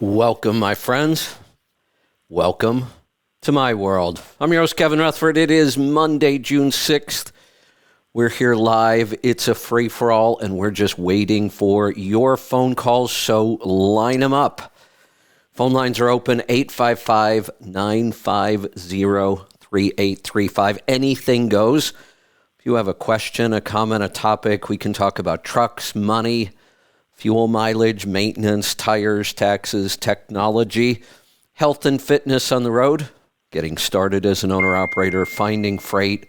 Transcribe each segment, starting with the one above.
Welcome, my friends. Welcome to my world. I'm your host, Kevin Rutherford. It is Monday, June 6th. We're here live. It's a free-for-all, and we're just waiting for your phone calls, so line them up. Phone lines are open, 855-950-3835. Anything goes. If you have a question, a comment, a topic, we can talk about trucks, money, fuel mileage, maintenance, tires, taxes, technology, health and fitness on the road, getting started as an owner-operator, finding freight,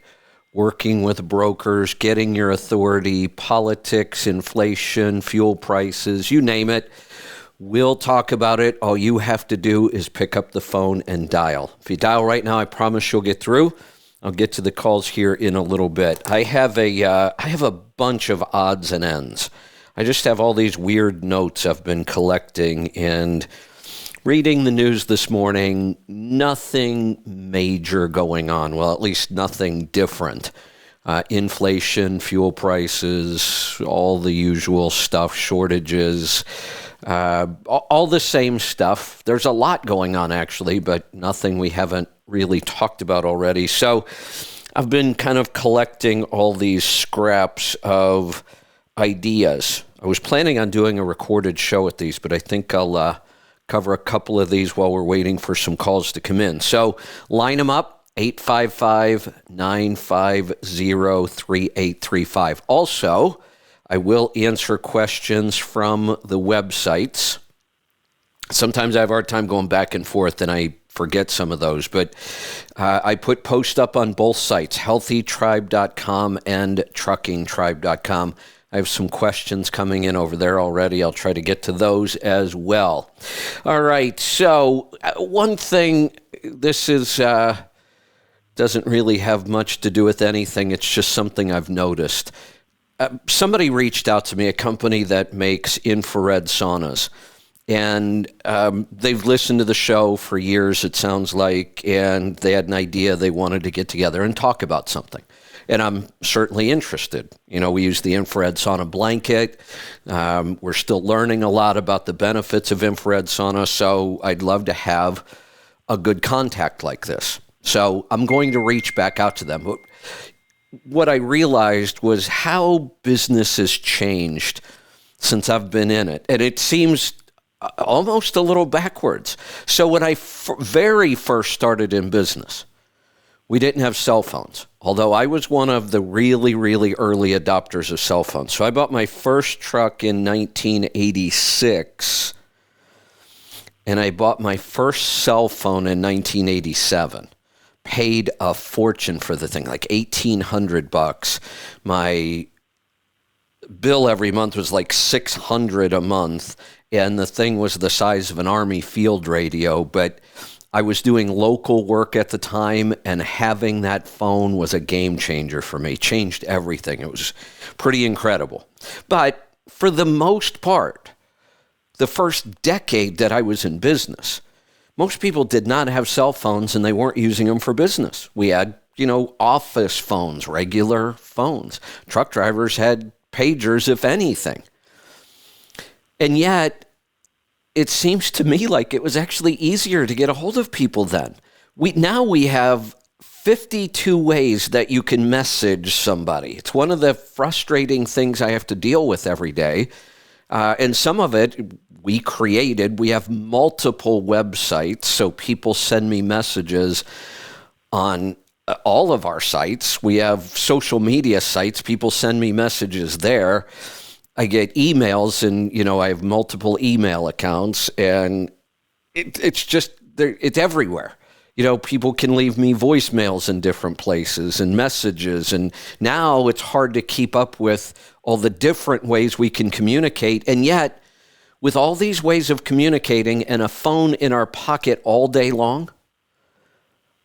working with brokers, getting your authority, politics, inflation, fuel prices, you name it. We'll talk about it. All you have to do is pick up the phone and dial. If you dial right now, I promise you'll get through. I'll get to the calls here in a little bit. I have a bunch of odds and ends. I just have all these weird notes I've been collecting and reading the news this morning. Nothing major going on. Well, at least nothing different. Inflation, fuel prices, all the usual stuff, shortages, all the same stuff. There's a lot going on, actually, but nothing we haven't really talked about already. So I've been kind of collecting all these scraps of ideas. I was planning on doing a recorded show with these, but I think I'll cover a couple of these while we're waiting for some calls to come in. So line them up, 855-950-3835. Also, I will answer questions from the websites. Sometimes I have a hard time going back and forth, and I forget some of those, but I put posts up on both sites, healthytribe.com and truckingtribe.com. I have some questions coming in over there already. I'll try to get to those as well. All right, so one thing, this is doesn't really have much to do with anything. It's just something I've noticed. Somebody reached out to me, a company that makes infrared saunas. And they've listened to the show for years, it sounds like, and they had an idea they wanted to get together and talk about something. And I'm certainly interested. You know, we use the infrared sauna blanket. We're still learning a lot about the benefits of infrared sauna, so I'd love to have a good contact like this. So I'm going to reach back out to them. What I realized was how business has changed since I've been in it. And it seems almost a little backwards. So when I very first started in business, we didn't have cell phones, although I was one of the really, really early adopters of cell phones. So I bought my first truck in 1986, and I bought my first cell phone in 1987. Paid a fortune for the thing, like $1,800. My bill every month was like $600 a month, and the thing was the size of an Army field radio, but I was doing local work at the time, and having that phone was a game changer for me, changed everything. It was pretty incredible. But for the most part, the first decade that I was in business, most people did not have cell phones, and they weren't using them for business. We had, office phones, regular phones. Truck drivers had pagers, if anything. And yet, it seems to me like it was actually easier to get a hold of people then. Now we have 52 ways that you can message somebody. It's one of the frustrating things I have to deal with every day. And some of it we created. We have multiple websites, so people send me messages on all of our sites. We have social media sites. People send me messages there. I get emails, and, I have multiple email accounts, and it's everywhere. People can leave me voicemails in different places and messages, and now it's hard to keep up with all the different ways we can communicate. And yet, with all these ways of communicating and a phone in our pocket all day long,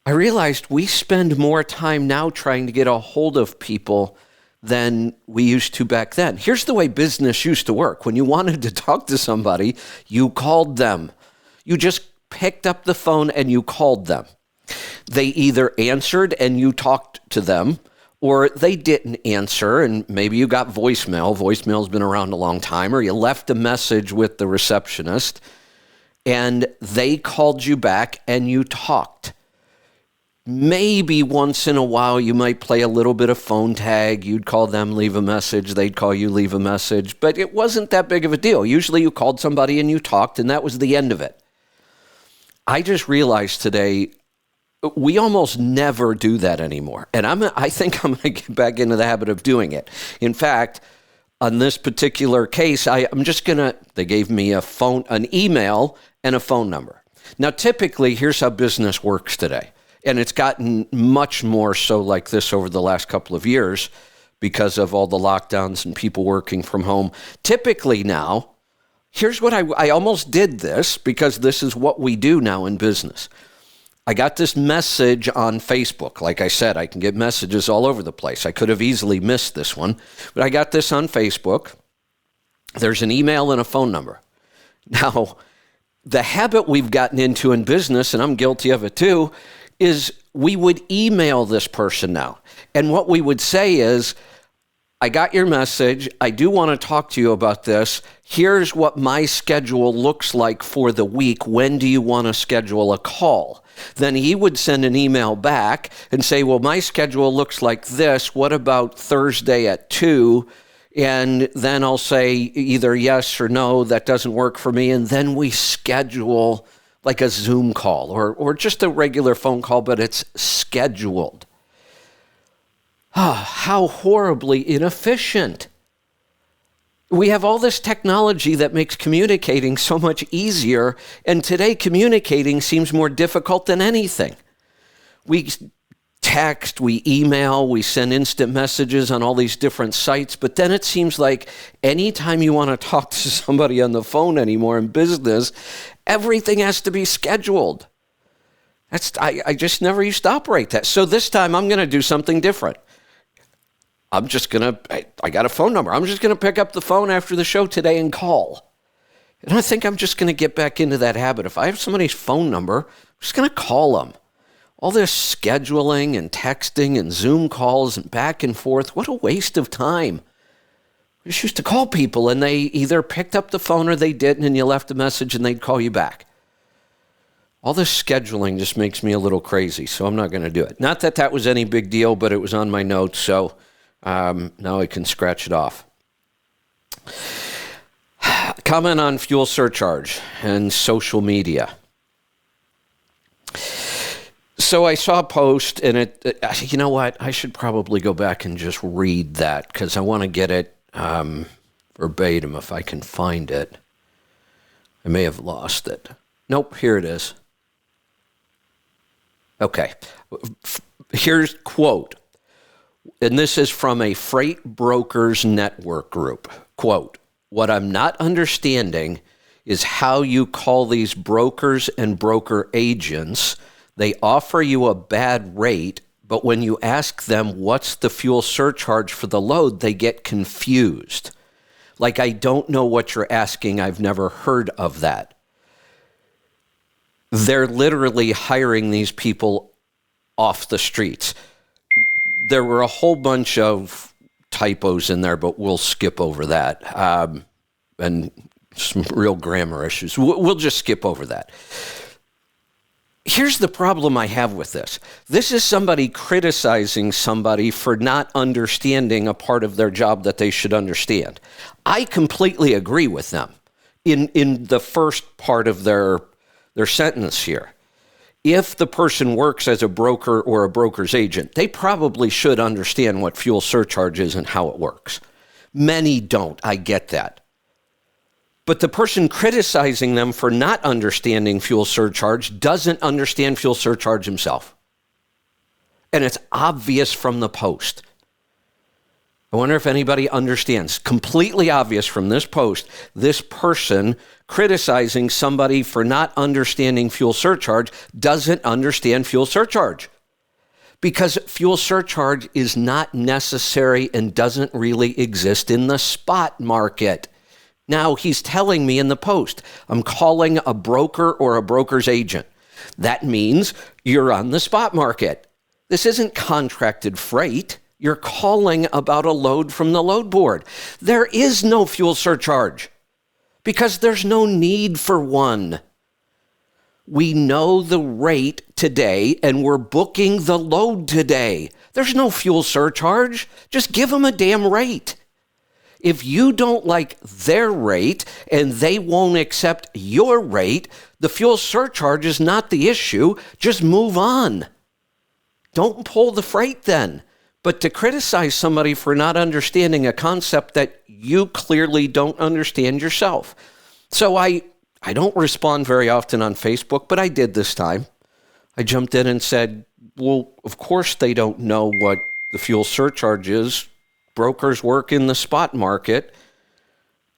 I realized we spend more time now trying to get a hold of people than we used to back then. Here's the way business used to work. When you wanted to talk to somebody, you called them. You just picked up the phone and you called them. They either answered and you talked to them, or they didn't answer and maybe you got voicemail. Voicemail's been around a long time, or you left a message with the receptionist and they called you back and you talked. Maybe once in a while you might play a little bit of phone tag. You'd call them, leave a message. They'd call you, leave a message. But it wasn't that big of a deal. Usually you called somebody and you talked, and that was the end of it. I just realized today we almost never do that anymore. And I think I'm going to get back into the habit of doing it. In fact, on this particular case, they gave me an email and a phone number. Now, typically, here's how business works today. And it's gotten much more so like this over the last couple of years because of all the lockdowns and people working from home. Typically now, here's what I almost did this because this is what we do now in business. I got this message on Facebook. Like I said, I can get messages all over the place. I could have easily missed this one, but I got this on Facebook. There's an email and a phone number. Now, the habit we've gotten into in business, and I'm guilty of it too, is we would email this person now. And what we would say is, I got your message. I do want to talk to you about this. Here's what my schedule looks like for the week. When do you want to schedule a call? Then he would send an email back and say, well, my schedule looks like this. What about Thursday at 2? And then I'll say either yes or no, that doesn't work for me. And then we schedule like a Zoom call or just a regular phone call, but it's scheduled. How horribly inefficient. We have all this technology that makes communicating so much easier, and today communicating seems more difficult than anything. We text, we email, we send instant messages on all these different sites, but then it seems like anytime you want to talk to somebody on the phone anymore in business, everything has to be scheduled. I just never used to operate that. So this time I'm going to do something different. I got a phone number. I'm just going to pick up the phone after the show today and call. And I think I'm just going to get back into that habit. If I have somebody's phone number, I'm just going to call them. All this scheduling and texting and Zoom calls and back and forth, what a waste of time. We just used to call people and they either picked up the phone or they didn't, and you left a message and they'd call you back. All this scheduling just makes me a little crazy, so I'm not going to do it. Not that that was any big deal, but it was on my notes, so now I can scratch it off. Comment on fuel surcharge and social media. So I saw a post, and you know what? I should probably go back and just read that because I want to get it verbatim if I can find it. I may have lost it. Nope, here it is. Okay, here's quote. And this is from a Freight Brokers Network group. Quote, what I'm not understanding is how you call these brokers and broker agents. They offer you a bad rate, but when you ask them what's the fuel surcharge for the load, they get confused. Like, I don't know what you're asking. I've never heard of that. They're literally hiring these people off the streets. There were a whole bunch of typos in there, but we'll skip over that. And some real grammar issues. We'll just skip over that. Here's the problem I have with this. This is somebody criticizing somebody for not understanding a part of their job that they should understand. I completely agree with them in the first part of their sentence here. If the person works as a broker or a broker's agent, they probably should understand what fuel surcharge is and how it works. Many don't. I get that. But the person criticizing them for not understanding fuel surcharge doesn't understand fuel surcharge himself. And it's obvious from the post. I wonder if anybody understands. Completely obvious from this post, this person criticizing somebody for not understanding fuel surcharge doesn't understand fuel surcharge. Because fuel surcharge is not necessary and doesn't really exist in the spot market. Now, he's telling me in the post, I'm calling a broker or a broker's agent. That means you're on the spot market. This isn't contracted freight. You're calling about a load from the load board. There is no fuel surcharge because there's no need for one. We know the rate today, and we're booking the load today. There's no fuel surcharge. Just give them a damn rate. If you don't like their rate and they won't accept your rate, the fuel surcharge is not the issue. Just move on. Don't pull the freight then. But to criticize somebody for not understanding a concept that you clearly don't understand yourself. So I don't respond very often on Facebook, but I did this time. I jumped in and said, well, of course they don't know what the fuel surcharge is. Brokers work in the spot market,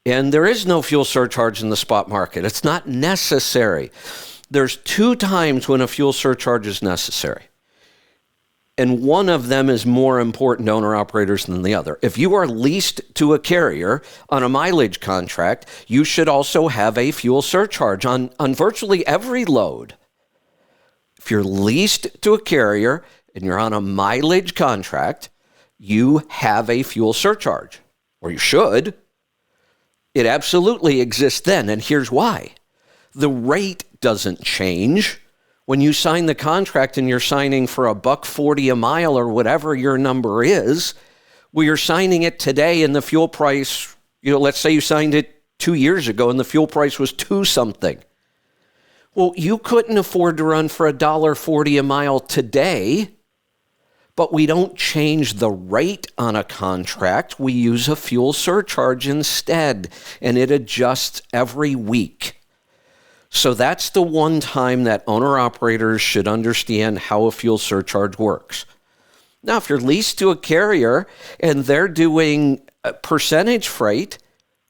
and there is no fuel surcharge in the spot market. It's not necessary. There's 2 times when a fuel surcharge is necessary, and one of them is more important to owner-operators than the other. If you are leased to a carrier on a mileage contract, you should also have a fuel surcharge on virtually every load. If you're leased to a carrier and you're on a mileage contract, you have a fuel surcharge, or you should. It absolutely exists then, and here's why. The rate doesn't change. When you sign the contract and you're signing for $1.40 a mile or whatever your number is, well, you're signing it today and the fuel price, let's say you signed it 2 years ago and the fuel price was 2 something. Well, you couldn't afford to run for $1.40 a mile today, but we don't change the rate on a contract. We use a fuel surcharge instead, and it adjusts every week. So that's the one time that owner-operators should understand how a fuel surcharge works. Now, if you're leased to a carrier and they're doing percentage freight,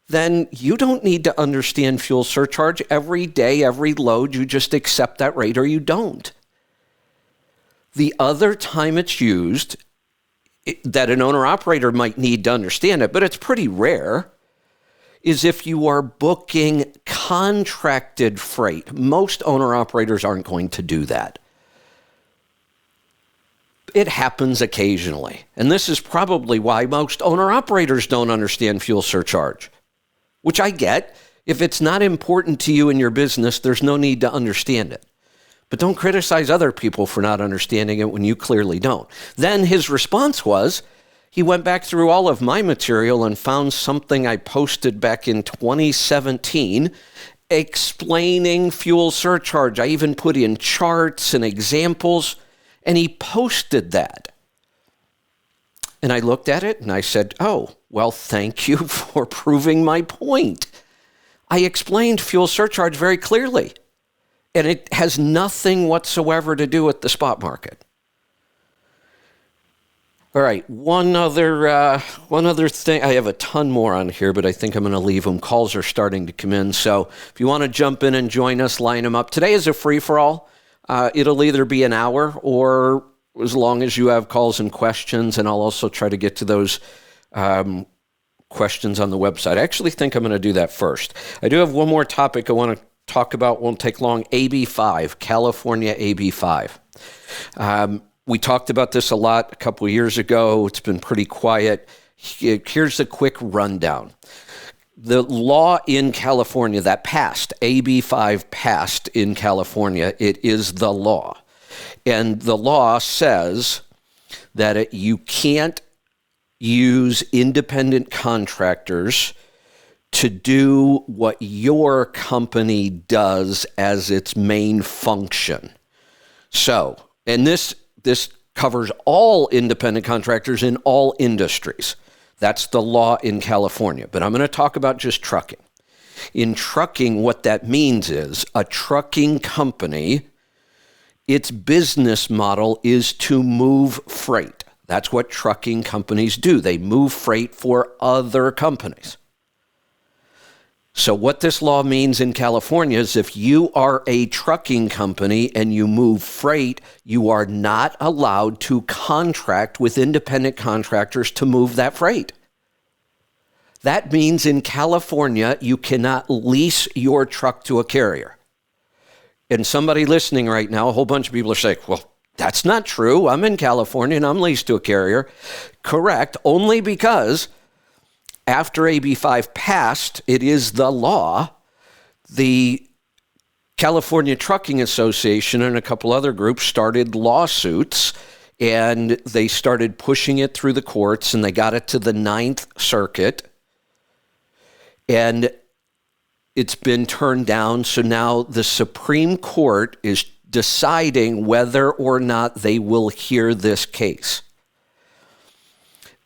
then you don't need to understand fuel surcharge. Every day, every load, you just accept that rate or you don't. The other time it's used, that an owner-operator might need to understand it, but it's pretty rare, is if you are booking contracted freight. Most owner-operators aren't going to do that. It happens occasionally. And this is probably why most owner-operators don't understand fuel surcharge, which I get. If it's not important to you in your business, there's no need to understand it. But don't criticize other people for not understanding it when you clearly don't. Then his response was, he went back through all of my material and found something I posted back in 2017 explaining fuel surcharge. I even put in charts and examples, and he posted that. And I looked at it and I said, oh, well, thank you for proving my point. I explained fuel surcharge very clearly. And it has nothing whatsoever to do with the spot market. All right, one other thing. I have a ton more on here, but I think I'm going to leave them. Calls are starting to come in, so if you want to jump in and join us, line them up. Today is a free-for-all. It'll either be an hour or as long as you have calls and questions, and I'll also try to get to those questions on the website. I actually think I'm going to do that first. I do have one more topic I want to talk about, won't take long. AB5, California AB5. We talked about this a lot a couple of years ago. It's been pretty quiet. Here's a quick rundown. The law in California that passed, AB5 passed in California, it is the law. And the law says that you can't use independent contractors to do what your company does as its main function. So, and this covers all independent contractors in all industries. That's the law in California. But I'm going to talk about just trucking. In trucking, what that means is a trucking company, its business model is to move freight. That's what trucking companies do. They move freight for other companies. So what this law means in California is if you are a trucking company and you move freight, you are not allowed to contract with independent contractors to move that freight. That means in California, you cannot lease your truck to a carrier. And somebody listening right now, a whole bunch of people are saying, well, that's not true. I'm in California and I'm leased to a carrier. Correct, only because after AB5 passed, it is the law, the California Trucking Association and a couple other groups started lawsuits, and they started pushing it through the courts, and they got it to the Ninth Circuit, and it's been turned down. So now the Supreme Court is deciding whether or not they will hear this case.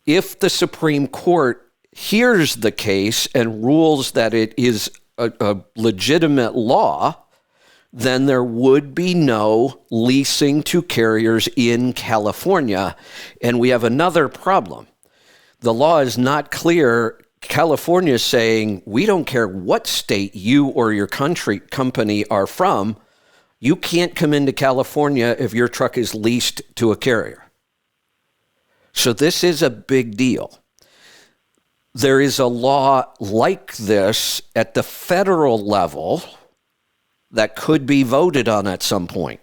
If the Supreme Court hears the case and rules that it is a legitimate law, then there would be no leasing to carriers in California. And we have another problem. The law is not clear. California is saying, we don't care what state you or your company are from, you can't come into California if your truck is leased to a carrier. So this is a big deal. There is a law like this at the federal level that could be voted on at some point.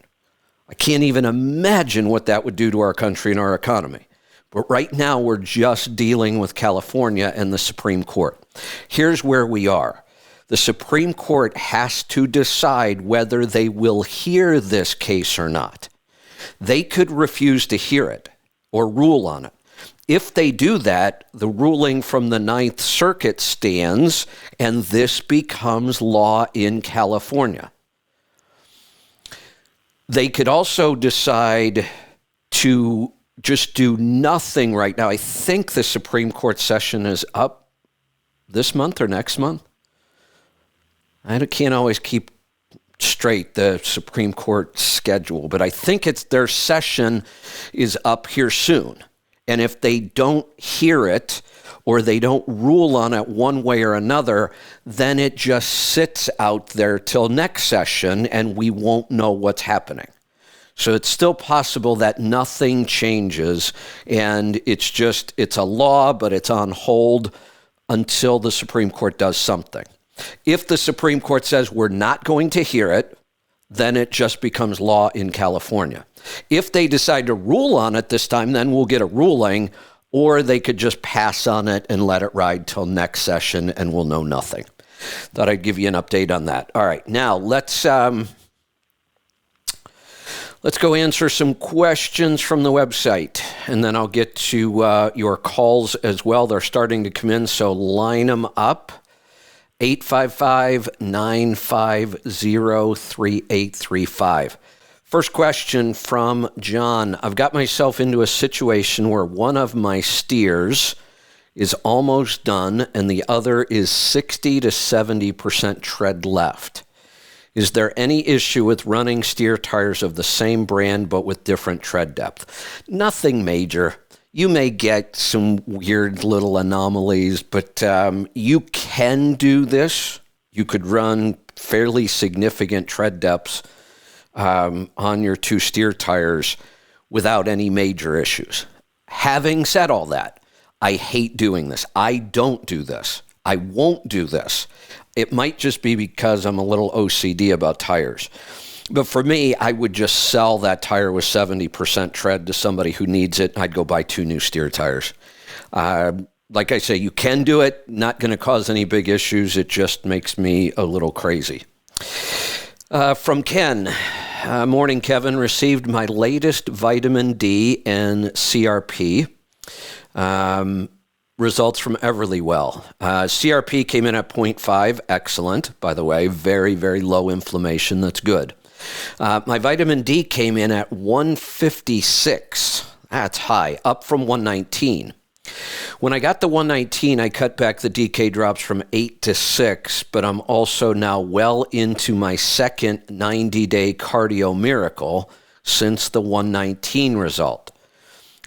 I can't even imagine what that would do to our country and our economy. But right now, we're just dealing with California and the Supreme Court. Here's where we are. The Supreme Court has to decide whether they will hear this case or not. They could refuse to hear it or rule on it. If they do that, the ruling from the Ninth Circuit stands, and this becomes law in California. They could also decide to just do nothing right now. I think the Supreme Court session is up this month or next month. I can't always keep straight the Supreme Court schedule, but I think their session is up here soon. And if they don't hear it or they don't rule on it one way or another, then it just sits out there till next session and we won't know what's happening. So it's still possible that nothing changes and it's a law, but it's on hold until the Supreme Court does something. If the Supreme Court says we're not going to hear it, then it just becomes law in California. If they decide to rule on it this time, then we'll get a ruling, or they could just pass on it and let it ride till next session and we'll know nothing. Thought I'd give you an update on that. All right, now let's go answer some questions from the website, and then I'll get to your calls as well. They're starting to come in, so line them up. 855-950-3835. First question from John. I've got myself into a situation where one of my steers is almost done and the other is 60 to 70% tread left. Is there any issue with running steer tires of the same brand but with different tread depth? Nothing major. You may get some weird little anomalies, but you can do this. You could run fairly significant tread depths on your two steer tires without any major issues. Having said all that, I hate doing this. I don't do this. I won't do this. It might just be because I'm a little OCD about tires. But for me, I would just sell that tire with 70% tread to somebody who needs it. I'd go buy 2 new steer tires. Like I say, you can do it. Not going to cause any big issues. It just makes me a little crazy. From Ken. Morning, Kevin. Received my latest vitamin D and CRP. Results from Everlywell. CRP came in at 0.5. Excellent, by the way. Very, very low inflammation. That's good. My vitamin D came in at 156. That's high, up from 119. When I got the 119, I cut back the DK drops from 8 to 6, but I'm also now well into my second 90-day cardio miracle since the 119 result.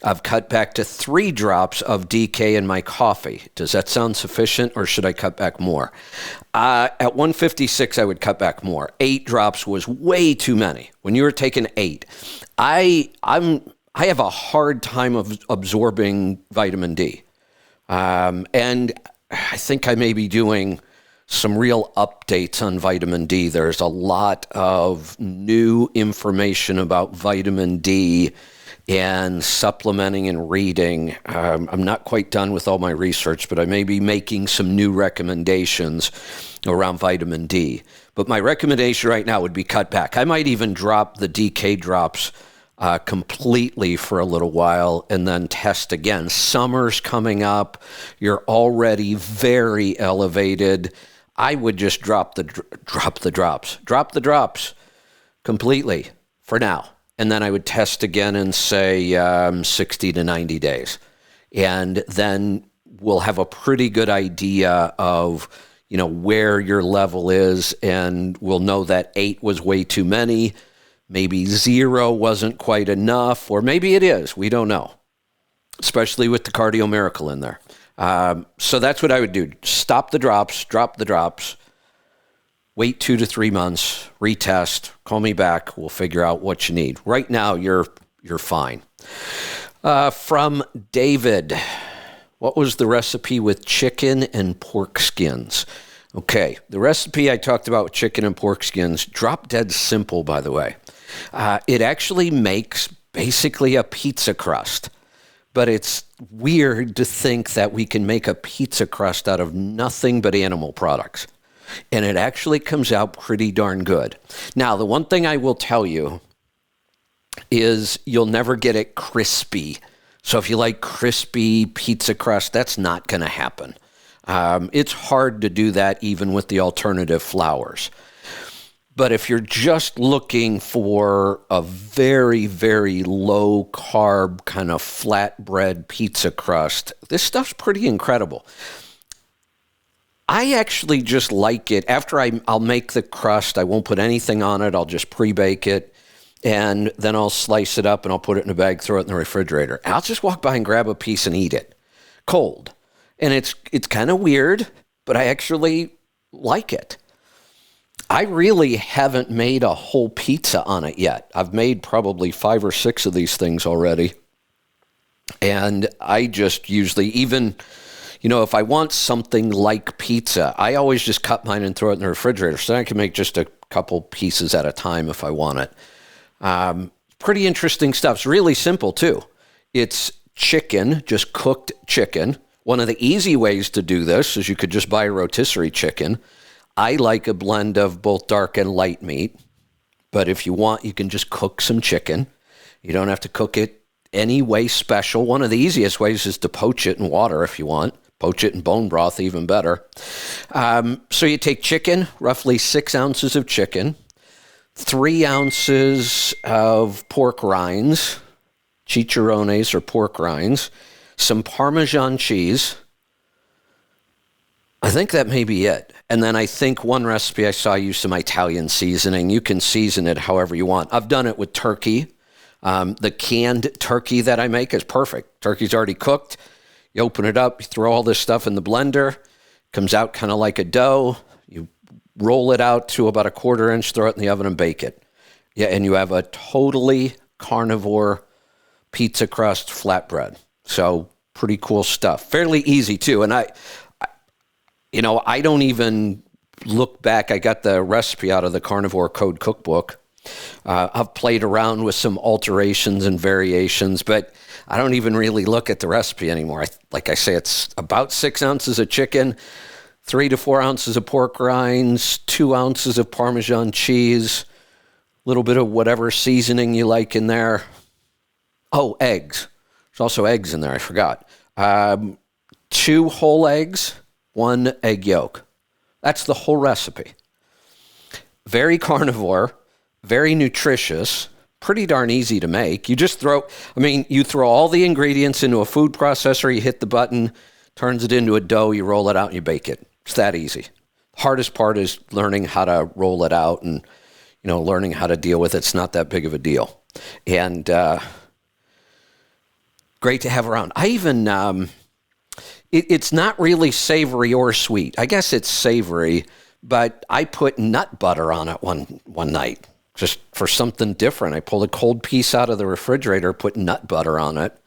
I've cut back to 3 drops of DK in my coffee. Does that sound sufficient, or should I cut back more? At 156, I would cut back more. 8 drops was way too many. When you were taking 8, I have a hard time of absorbing vitamin D. And I think I may be doing some real updates on vitamin D. There's a lot of new information about vitamin D and supplementing and reading. I'm not quite done with all my research, but I may be making some new recommendations around vitamin D. But my recommendation right now would be cut back. I might even drop the DK drops completely for a little while and then test again. Summer's coming up. You're already very elevated. I would just drop the drops completely for now. And then I would test again in, say, 60 to 90 days. And then we'll have a pretty good idea of, where your level is. And we'll know that 8 was way too many. Maybe 0 wasn't quite enough. Or maybe it is. We don't know. Especially with the Cardio Miracle in there. So that's what I would do. Stop the drops, drop the drops. Wait 2 to 3 months, retest, call me back. We'll figure out what you need. Right now, you're fine. From David, what was the recipe with chicken and pork skins? Okay, the recipe I talked about with chicken and pork skins, drop dead simple, by the way. It actually makes basically a pizza crust. But it's weird to think that we can make a pizza crust out of nothing but animal products. And it actually comes out pretty darn good. Now, the one thing I will tell you is you'll never get it crispy. So if you like crispy pizza crust, that's not going to happen. It's hard to do that even with the alternative flours. But if you're just looking for a very, very low carb kind of flatbread pizza crust, this stuff's pretty incredible. I actually just like it. After I'll make the crust, I won't put anything on it. I'll just pre-bake it, and then I'll slice it up, and I'll put it in a bag, throw it in the refrigerator. I'll just walk by and grab a piece and eat it, cold. And it's kind of weird, but I actually like it. I really haven't made a whole pizza on it yet. I've made probably 5 or 6 of these things already, and I just usually even... if I want something like pizza, I always just cut mine and throw it in the refrigerator so I can make just a couple pieces at a time if I want it. Pretty interesting stuff. It's really simple, too. It's chicken, just cooked chicken. One of the easy ways to do this is you could just buy a rotisserie chicken. I like a blend of both dark and light meat. But if you want, you can just cook some chicken. You don't have to cook it any way special. One of the easiest ways is to poach it in water if you want. Poach it in bone broth, even better. So you take chicken, roughly 6 ounces of chicken, 3 ounces of pork rinds, chicharrones or pork rinds, some Parmesan cheese. I think that may be it. And then I think one recipe I saw used some Italian seasoning. You can season it however you want. I've done it with turkey. The canned turkey that I make is perfect. Turkey's already cooked. You open it up, you throw all this stuff in the blender, comes out kind of like a dough. You roll it out to about a 1/4 inch, throw it in the oven and bake it. Yeah, and you have a totally carnivore pizza crust flatbread. So pretty cool stuff. Fairly easy too. And I don't even look back. I got the recipe out of the Carnivore Code cookbook. I've played around with some alterations and variations, but I don't even really look at the recipe anymore. Like I say, it's about 6 ounces of chicken, 3 to 4 ounces of pork rinds, 2 ounces of Parmesan cheese, a little bit of whatever seasoning you like in there. Oh, eggs. There's also eggs in there. I forgot. 2 whole eggs, 1 egg yolk. That's the whole recipe. Very carnivore. Very nutritious, pretty darn easy to make. You throw all the ingredients into a food processor, you hit the button, turns it into a dough, you roll it out, and you bake it. It's that easy. Hardest part is learning how to roll it out and, learning how to deal with it. It's not that big of a deal. And great to have around. I even, it's not really savory or sweet. I guess it's savory, but I put nut butter on it one night. Just for something different. I pulled a cold piece out of the refrigerator, put nut butter on it.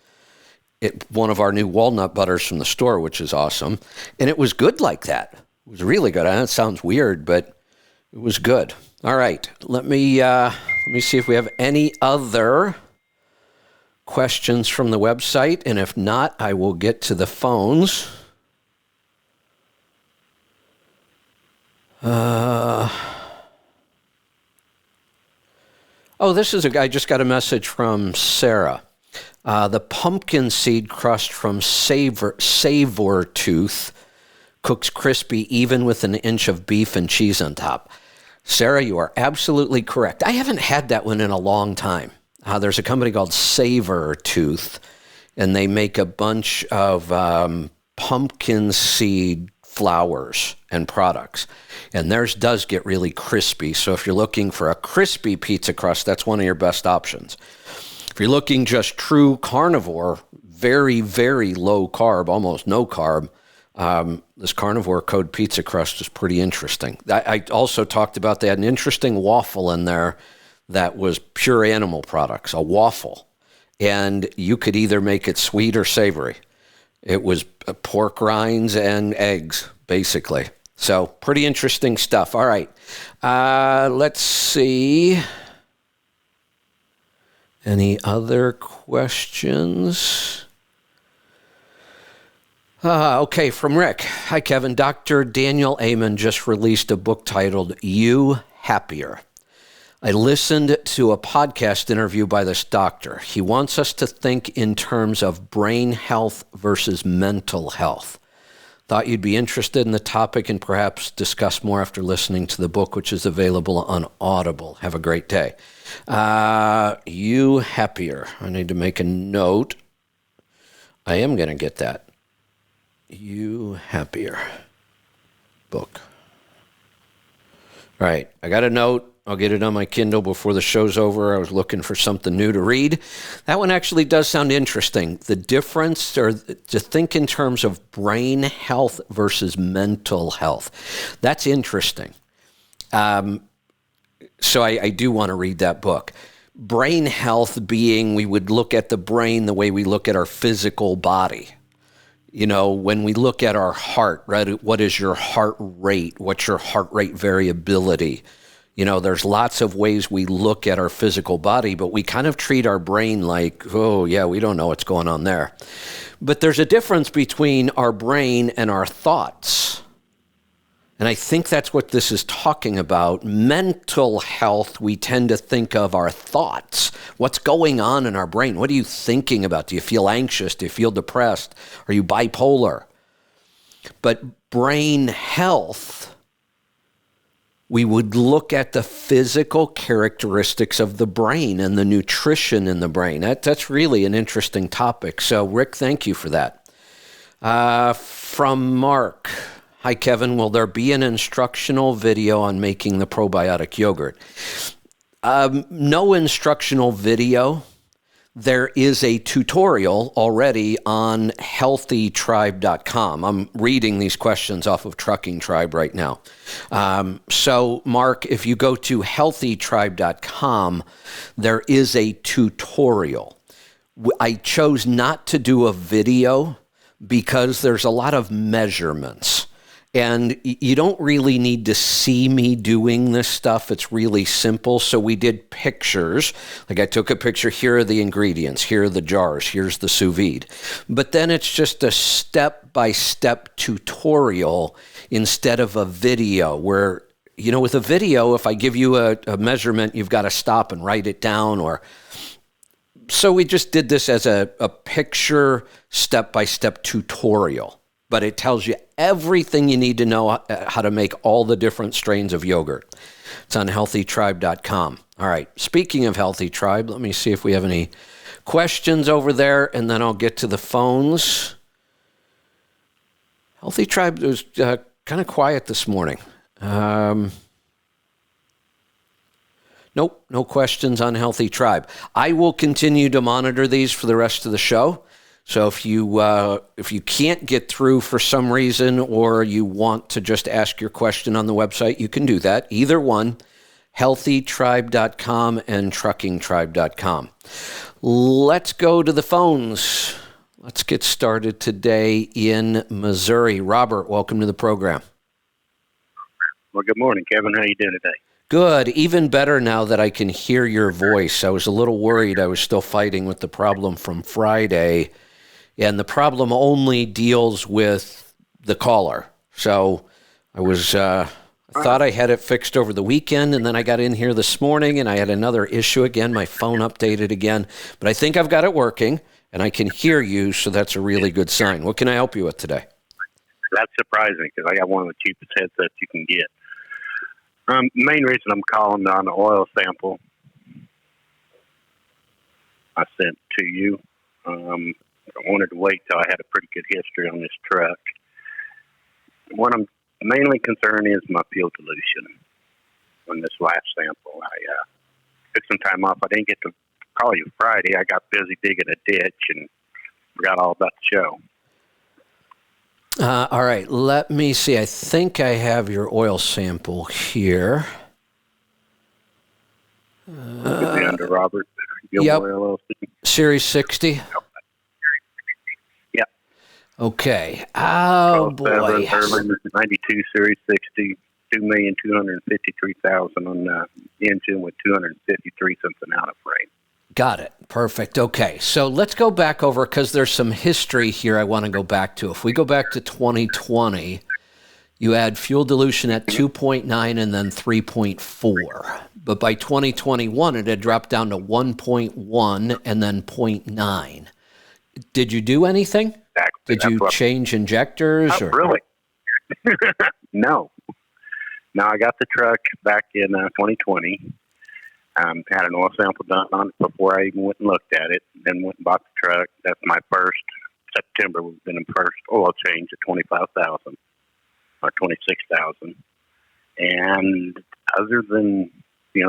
One of our new walnut butters from the store, which is awesome. And it was good like that. It was really good. I know it sounds weird, but it was good. All right. Let me see if we have any other questions from the website. And if not, I will get to the phones. Oh, this is I just got a message from Sarah. The pumpkin seed crust from Savor Tooth cooks crispy even with an inch of beef and cheese on top. Sarah, you are absolutely correct. I haven't had that one in a long time. There's a company called Savor Tooth, and they make a bunch of pumpkin seed flours and products. And theirs does get really crispy. So if you're looking for a crispy pizza crust, that's one of your best options. If you're looking just true carnivore, very, very low carb, almost no carb, this carnivore code pizza crust is pretty interesting. I also talked about they had an interesting waffle in there that was pure animal products, a waffle. And you could either make it sweet or savory. It was pork rinds and eggs, basically. So pretty interesting stuff. All right. Let's see. Any other questions? Okay, from Rick. Hi, Kevin. Dr. Daniel Amen just released a book titled You Happier. I listened to a podcast interview by this doctor. He wants us to think in terms of brain health versus mental health. Thought you'd be interested in the topic and perhaps discuss more after listening to the book, which is available on Audible. Have a great day. You Happier. I need to make a note. I am going to get that. You Happier book. All right. I got a note. I'll get it on my Kindle before the show's over. I was looking for something new to read. That one actually does sound interesting. The difference, or to think in terms of brain health versus mental health. That's interesting. So I do want to read that book. Brain health being we would look at the brain the way we look at our physical body. You know, when we look at our heart, right? What is your heart rate? What's your heart rate variability? You know, there's lots of ways we look at our physical body, but we kind of treat our brain like, oh, yeah, we don't know what's going on there. But there's a difference between our brain and our thoughts. And I think that's what this is talking about. Mental health, we tend to think of our thoughts. What's going on in our brain? What are you thinking about? Do you feel anxious? Do you feel depressed? Are you bipolar? But brain health, we would look at the physical characteristics of the brain and the nutrition in the brain. That's really an interesting topic. So, Rick, thank you for that. From Mark. Hi, Kevin. Will there be an instructional video on making the probiotic yogurt? No instructional video. There is a tutorial already on healthytribe.com. I'm reading these questions off of Trucking Tribe right now. So, Mark, if you go to healthytribe.com, there is a tutorial. I chose not to do a video because there's a lot of measurements. And you don't really need to see me doing this stuff. It's really simple. So we did pictures. Like I took a picture. Here are the ingredients. Here are the jars. Here's the sous vide. But then it's just a step-by-step tutorial instead of a video where, you know, with a video, if I give you a measurement, you've got to stop and write it down. So we just did this as a picture step-by-step tutorial. But it tells you everything you need to know how to make all the different strains of yogurt. It's on healthytribe.com. All right. Speaking of Healthy Tribe, let me see if we have any questions over there, and then I'll get to the phones. Healthy Tribe was kind of quiet this morning. Nope, no questions on Healthy Tribe. I will continue to monitor these for the rest of the show. So if you can't get through for some reason or you want to just ask your question on the website, you can do that. Either one, healthytribe.com and truckingtribe.com. Let's go to the phones. Let's get started today in Missouri. Robert, welcome to the program. Well, good morning, Kevin. How you doing today? Good. Even better now that I can hear your voice. I was a little worried I was still fighting with the problem from Friday. And the problem only deals with the caller. So I thought I had it fixed over the weekend, and then I got in here this morning, and I had another issue again. My phone updated again. But I think I've got it working, and I can hear you, so that's a really good sign. What can I help you with today? That's surprising because I got one of the cheapest headsets you can get. Main reason I'm calling on the oil sample I sent to you. I wanted to wait till I had a pretty good history on this truck. What I'm mainly concerned is my fuel dilution on this last sample. I took some time off. I didn't get to call you Friday. I got busy digging a ditch and forgot all about the show. All right, let me see. I think I have your oil sample here. Could be under Robert. Yep. LLC. Series 60? Yeah. Okay. Oh, boy. 92 Series 60, 2,253,000 on the engine with 253 something out of frame. Got it. Perfect. Okay. So let's go back over because there's some history here I want to go back to. If we go back to 2020, you had fuel dilution at 2.9 and then 3.4. But by 2021, it had dropped down to 1.1 and then 0.9. Did you do anything? Exactly. Did you change injectors? Not really. No. No, I got the truck back in 2020. Had an oil sample done on it before I even went and looked at it. Then went and bought the truck. That's my first September. We've been in first oil change at 25,000 or 26,000. And other than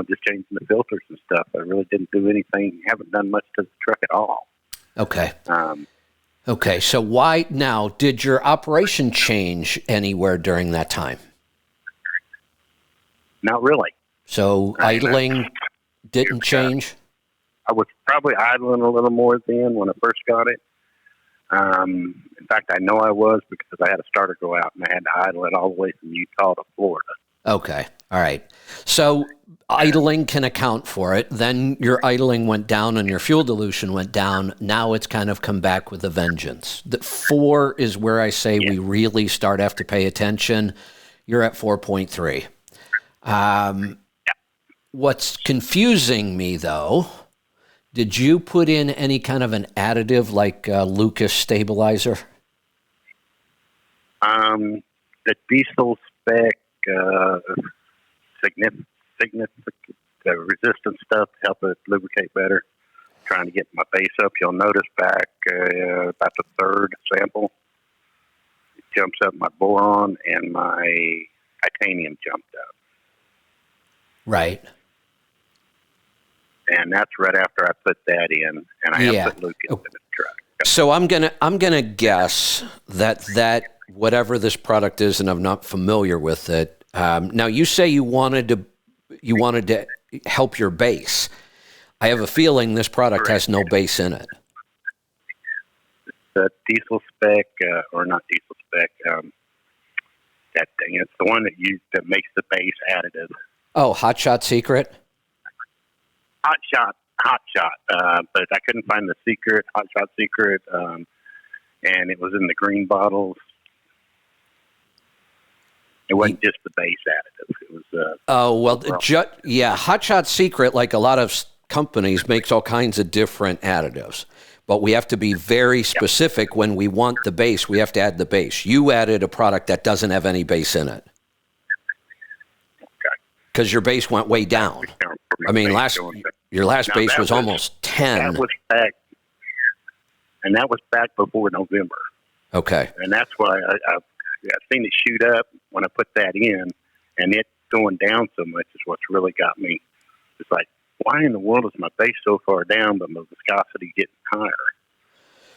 just changing the filters and stuff, I really didn't do anything. Haven't done much to the truck at all. Okay. Okay. So why now? Did your operation change anywhere during that time? Not really. So idling didn't change? I was probably idling a little more then when I first got it. In fact, I know I was because I had a starter go out and I had to idle it all the way from Utah to Florida. Okay. All right. So idling can account for it. Then your idling went down and your fuel dilution went down. Now it's kind of come back with a vengeance. The 4 is where I say we really start have to pay attention. You're at 4.3. What's confusing me, though, did you put in any kind of an additive like Lucas stabilizer? The diesel spec, significant resistance stuff to help it lubricate better. Trying to get my base up. You'll notice back about the third sample, it jumps up my boron and my titanium jumped up. Right. And that's right after I put that in, and I have put Lucas in the truck. So I'm gonna guess that whatever this product is, and I'm not familiar with it. Now you say you wanted to help your base. I have a feeling this product has no base in it. The diesel spec, or not diesel spec, that thing. It's the one that makes the base additive. Oh, Hot Shot Secret? Hot Shot, but I couldn't find the secret, Hot Shot Secret, and it was in the green bottles. It wasn't just the base additive. It was... Hot Shot Secret, like a lot of companies, makes all kinds of different additives. But we have to be very specific when we want the base. We have to add the base. You added a product that doesn't have any base in it. Because your base went way down. I mean, your last base was almost 10. That was back, and that was back before November. Okay. And that's why I've seen it shoot up when I put that in, and it going down so much is what's really got me. It's like, why in the world is my base so far down, but my viscosity getting higher?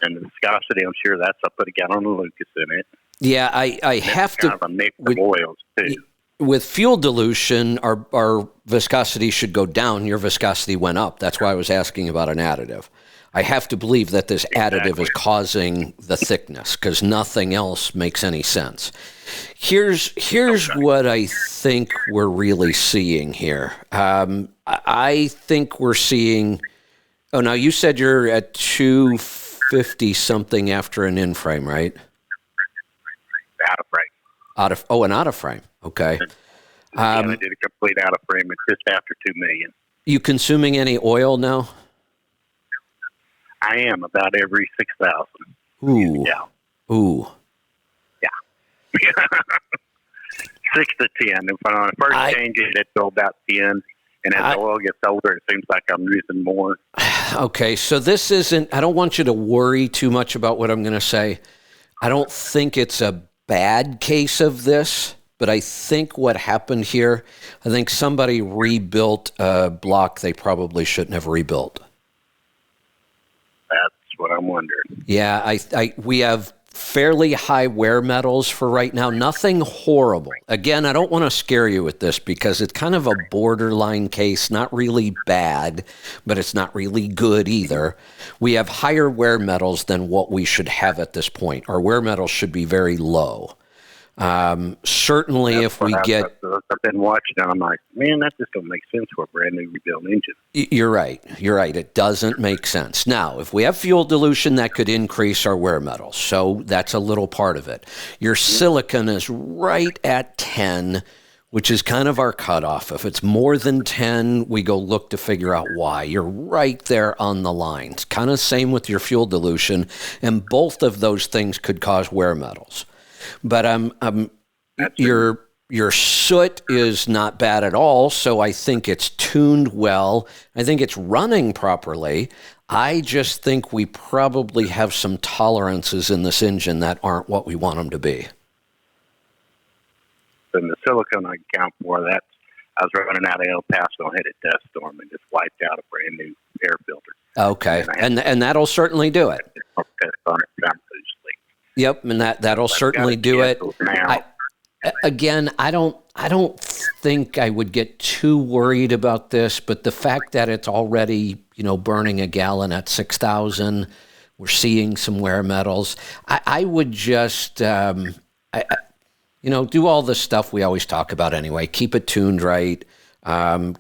And the viscosity, I'm sure that's I put a gallon of Lucas in it. Yeah, I have to. Kind of a mix of oils too. With fuel dilution, our viscosity should go down. Your viscosity went up. That's why I was asking about an additive. I have to believe that this additive is causing the thickness because nothing else makes any sense. Here's what I think we're really seeing here. I think we're seeing. Oh, now you said you're at 250 something after an in frame, right? Out of frame. An out of frame. Okay. And I did a complete out of frame at just after $2 million. You consuming any oil now? I am about every 6,000. Ooh. Yeah. Ooh. Yeah. 6 to 10. If I first change it, it's about 10. And as the oil gets older, it seems like I'm using more. Okay, so this isn't, I don't want you to worry too much about what I'm going to say. I don't think it's a bad case of this, but I think what happened here, I think somebody rebuilt a block they probably shouldn't have rebuilt. That's what I'm wondering. Yeah, we have fairly high wear metals for right now. Nothing horrible. Again, I don't want to scare you with this because it's kind of a borderline case, not really bad, but it's not really good either. We have higher wear metals than what we should have at this point. Our wear metals should be very low. Certainly if we get... I've been watching and I'm like, man, that just don't make sense for a brand new rebuilt engine. You're right. It doesn't make sense. Now, if we have fuel dilution, that could increase our wear metals. So that's a little part of it. Your silicon is right at 10, which is kind of our cutoff. If it's more than 10, we go look to figure out why. You're right there on the line. It's kind of same with your fuel dilution, and both of those things could cause wear metals. But your soot is not bad at all, so I think it's tuned well. I think it's running properly. I just think we probably have some tolerances in this engine that aren't what we want them to be. And the silicone I count for, that I was running out of El Paso, hit a dust storm, and just wiped out a brand new air filter. Okay, and that'll certainly do it. Yep, and that'll certainly do it. I don't think I would get too worried about this, but the fact that it's already, burning a gallon at 6,000, we're seeing some wear metals. I would just, do all the stuff we always talk about anyway. Keep it tuned right.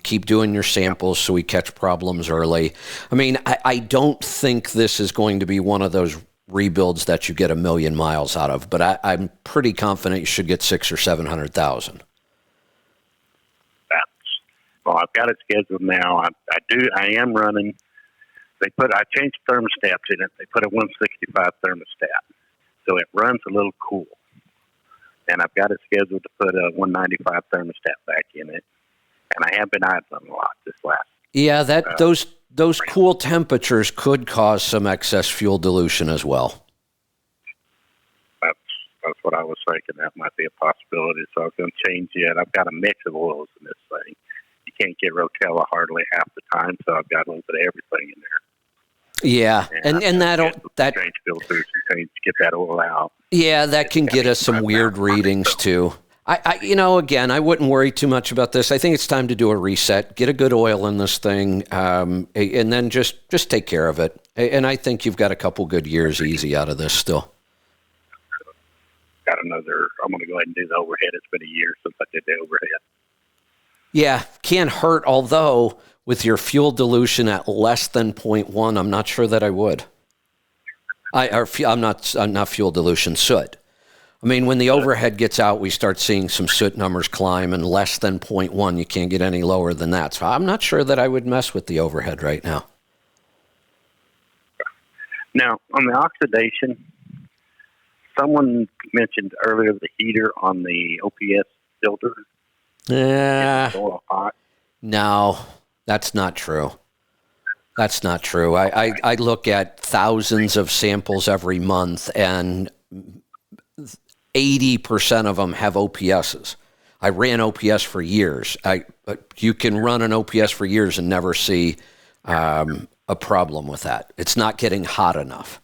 Keep doing your samples so we catch problems early. I mean, I don't think this is going to be one of those rebuilds that you get 1 million miles out of, but I'm pretty confident you should get 600,000 or 700,000. Well, I've got it scheduled now. I am running. I changed thermostats in it. They put a 165 thermostat, so it runs a little cool. And I've got it scheduled to put a 195 thermostat back in it. And I have been idling a lot this last. Yeah, those cool temperatures could cause some excess fuel dilution as well. That's what I was thinking. That might be a possibility. So I was going to change it. I've got a mix of oils in this thing. You can't get Rotella hardly half the time, so I've got a little bit of everything in there. Yeah, and that change filters and get that oil out. Yeah, that can get us some weird readings too. Again, I wouldn't worry too much about this. I think it's time to do a reset, get a good oil in this thing, and then just take care of it. And I think you've got a couple good years easy out of this still. I'm going to go ahead and do the overhead. It's been a year since I did the overhead. Yeah, can't hurt, although with your fuel dilution at less than 0.1, I'm not sure that I would. I'm not fuel dilution, soot. I mean, when the overhead gets out, we start seeing some soot numbers climb, and less than 0.1, you can't get any lower than that. So I'm not sure that I would mess with the overhead right now. Now, on the oxidation, someone mentioned earlier the heater on the OPS filter. No, that's not true. That's not true. I look at thousands of samples every month, and 80% of them have OPSs. I ran OPS for years. You can run an OPS for years and never see a problem with that. It's not getting hot enough.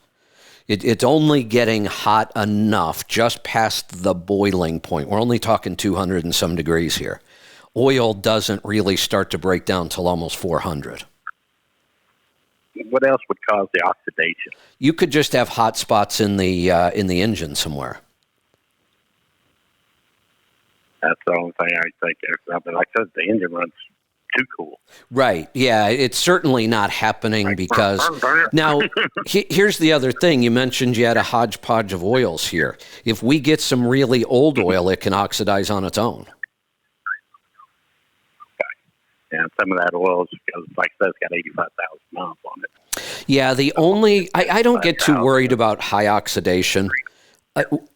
It's only getting hot enough just past the boiling point. We're only talking 200 and some degrees here. Oil doesn't really start to break down till almost 400. What else would cause the oxidation? You could just have hot spots in the engine somewhere. That's the only thing I think. But like I said, the engine runs too cool. Right. Yeah, it's certainly not happening because now here's the other thing. You mentioned you had a hodgepodge of oils here. If we get some really old oil, it can oxidize on its own. And some of that oil is, like I said, it's got 85,000 miles on it. Yeah, I don't get too worried about high oxidation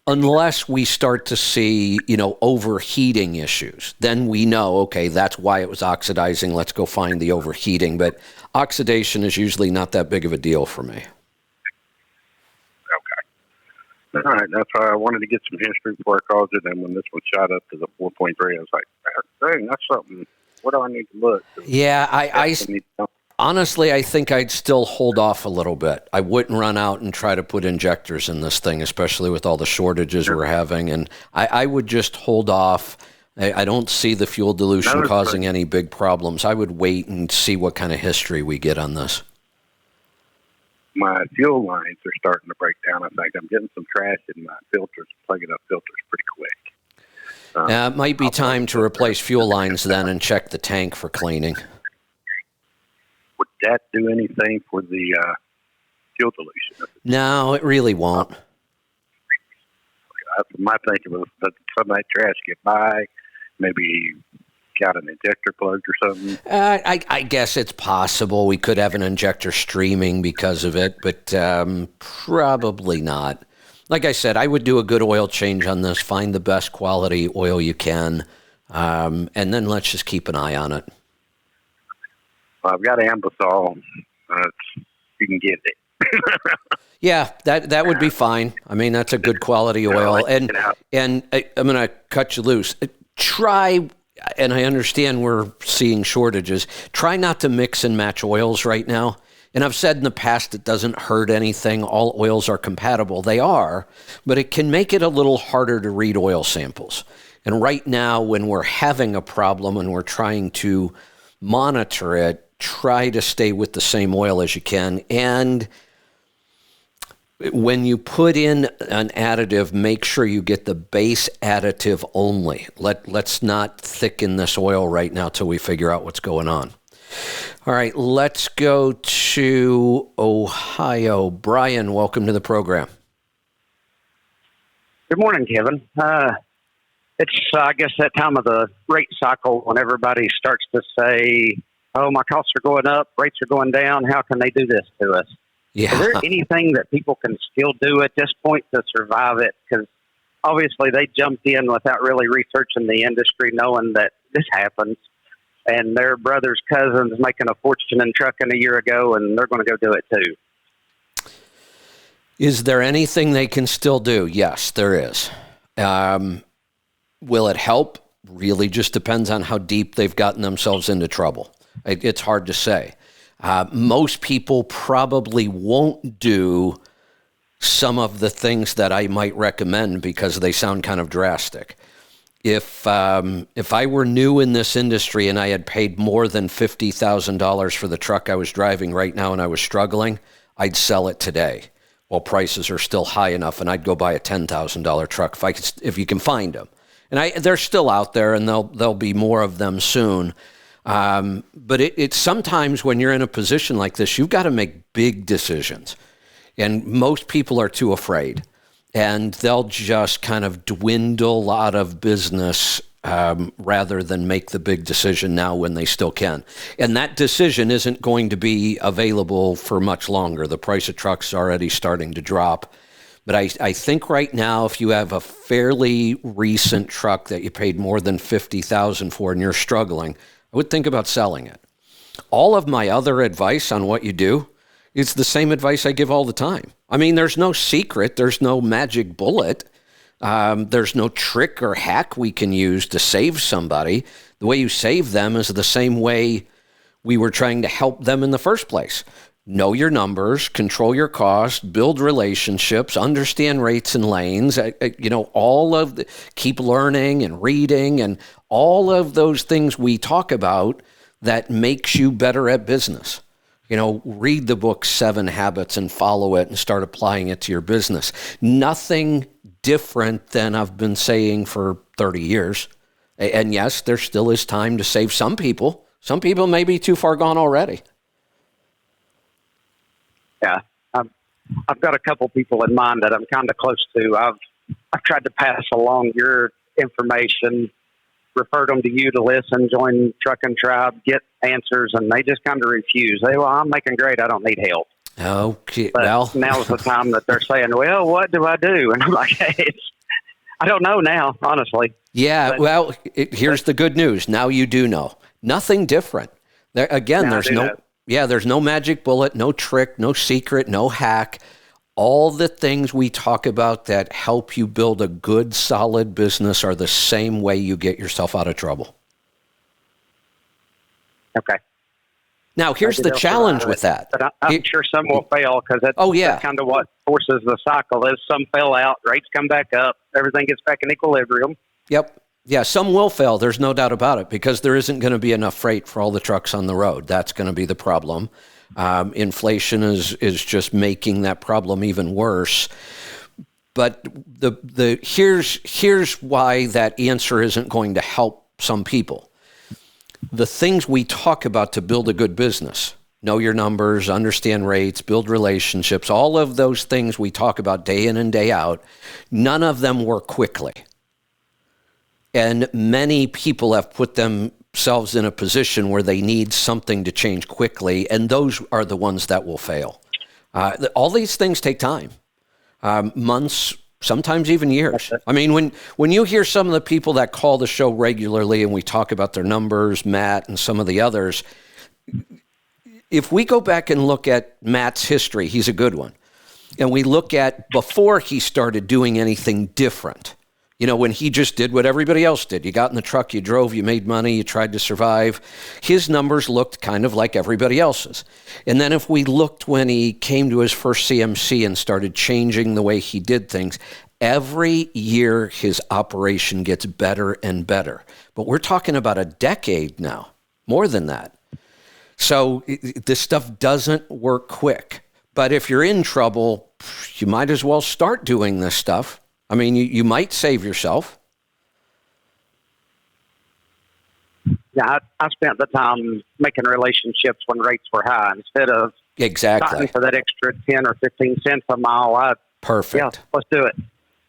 unless we start to see, overheating issues. Then we know, okay, that's why it was oxidizing. Let's go find the overheating. But oxidation is usually not that big of a deal for me. All right, that's why I wanted to get some history before I called it. And when this one shot up to the 4.3, I was like, dang, that's something. What do I need to look? Yeah, honestly, I think I'd still hold off a little bit. I wouldn't run out and try to put injectors in this thing, especially with all the shortages we're having. And I would just hold off. I don't see the fuel dilution causing any big problems. I would wait and see what kind of history we get on this. My fuel lines are starting to break down. In fact, I'm getting some trash in my filters, plugging up filters pretty quick. It might be time to replace fuel lines then and check the tank for cleaning. Would that do anything for the fuel dilution? No, it really won't. My thinking was that some of that trash get by, maybe got an injector plugged or something. I guess it's possible we could have an injector streaming because of it, but probably not. Like I said, I would do a good oil change on this, find the best quality oil you can, and then let's just keep an eye on it. Well, I've got Ambisol. You can get it. Yeah, that would be fine. I mean, that's a good quality oil. And I'm going to cut you loose. Try, and I understand we're seeing shortages, try not to mix and match oils right now. And I've said in the past it doesn't hurt anything. All oils are compatible. They are, but it can make it a little harder to read oil samples. And right now, when we're having a problem and we're trying to monitor it, try to stay with the same oil as you can. And when you put in an additive, make sure you get the base additive only. Let's not thicken this oil right now till we figure out what's going on. All right, let's go to Ohio. Brian, welcome to the program. Good morning, Kevin. It's, I guess, that time of the rate cycle when everybody starts to say, oh, my costs are going up, rates are going down, how can they do this to us? Yeah. Is there anything that people can still do at this point to survive it? Because obviously they jumped in without really researching the industry, knowing that this happens, and their brother's cousins making a fortune in trucking a year ago, and they're going to go do it too. Is there anything they can still do? Yes, there is. Will it help? Really just depends on how deep they've gotten themselves into trouble. It's hard to say. Most people probably won't do some of the things that I might recommend because they sound kind of drastic. If I were new in this industry and I had paid more than $50,000 for the truck I was driving right now and I was struggling, I'd sell it today while prices are still high enough, and I'd go buy a $10,000 truck if you can find them. And they're still out there, and there'll be more of them soon. But it's sometimes when you're in a position like this, you've got to make big decisions. And most people are too afraid. And they'll just kind of dwindle out of business rather than make the big decision now when they still can. And that decision isn't going to be available for much longer. The price of trucks is already starting to drop. But I think right now, if you have a fairly recent truck that you paid more than $50,000 for and you're struggling, I would think about selling it. All of my other advice on what you do is the same advice I give all the time. I mean, there's no secret. There's no magic bullet. There's no trick or hack we can use to save somebody. The way you save them is the same way we were trying to help them in the first place. Know your numbers, control your costs, build relationships, understand rates and lanes, keep learning and reading and all of those things we talk about that makes you better at business. Read the book 7 Habits and follow it and start applying it to your business. Nothing different than I've been saying for 30 years. And yes, there still is time to save some people. Some people may be too far gone already. Yeah, I've got a couple people in mind that I'm kind of close to. I've tried to pass along your information referred them to you to listen, join Trucking Tribe, get answers, and they just kind of refuse. Well, I'm making great. I don't need help. Okay. But Well, now's the time that they're saying, well, what do I do? And I'm like, hey, I don't know now, honestly. yeah. But, Well, here's the good news. Now you do know. Nothing different. There, again, there's there's no magic bullet, no trick, no secret, no hack. All the things we talk about that help you build a good, solid business are the same way you get yourself out of trouble. Okay. Now, here's the challenge with that. But I'm sure some will fail because that's kind of what forces the cycle is. Some fail out, rates come back up, everything gets back in equilibrium. Yep. Yeah, some will fail. There's no doubt about it because there isn't going to be enough freight for all the trucks on the road. That's going to be the problem. Inflation is just making that problem even worse. But here's why that answer isn't going to help some people. The things we talk about to build a good business, know your numbers, understand rates, build relationships, all of those things we talk about day in and day out, none of them work quickly. And many people have put themselves in a position where they need something to change quickly, and those are the ones that will fail. All these things take time, months, sometimes even years. I mean, when you hear some of the people that call the show regularly and we talk about their numbers, Matt and some of the others, if we go back and look at Matt's history, he's a good one, and we look at before he started doing anything different, you know, when he just did what everybody else did. You got in the truck, you drove, you made money, you tried to survive. His numbers looked kind of like everybody else's. And then if we looked when he came to his first CMC and started changing the way he did things, every year his operation gets better and better. But we're talking about a decade now, more than that. So this stuff doesn't work quick. But if you're in trouble, you might as well start doing this stuff. I mean, you might save yourself. Yeah, I spent the time making relationships when rates were high instead of exactly for that extra 10 or 15 cents a mile. Perfect. Yeah, let's do it.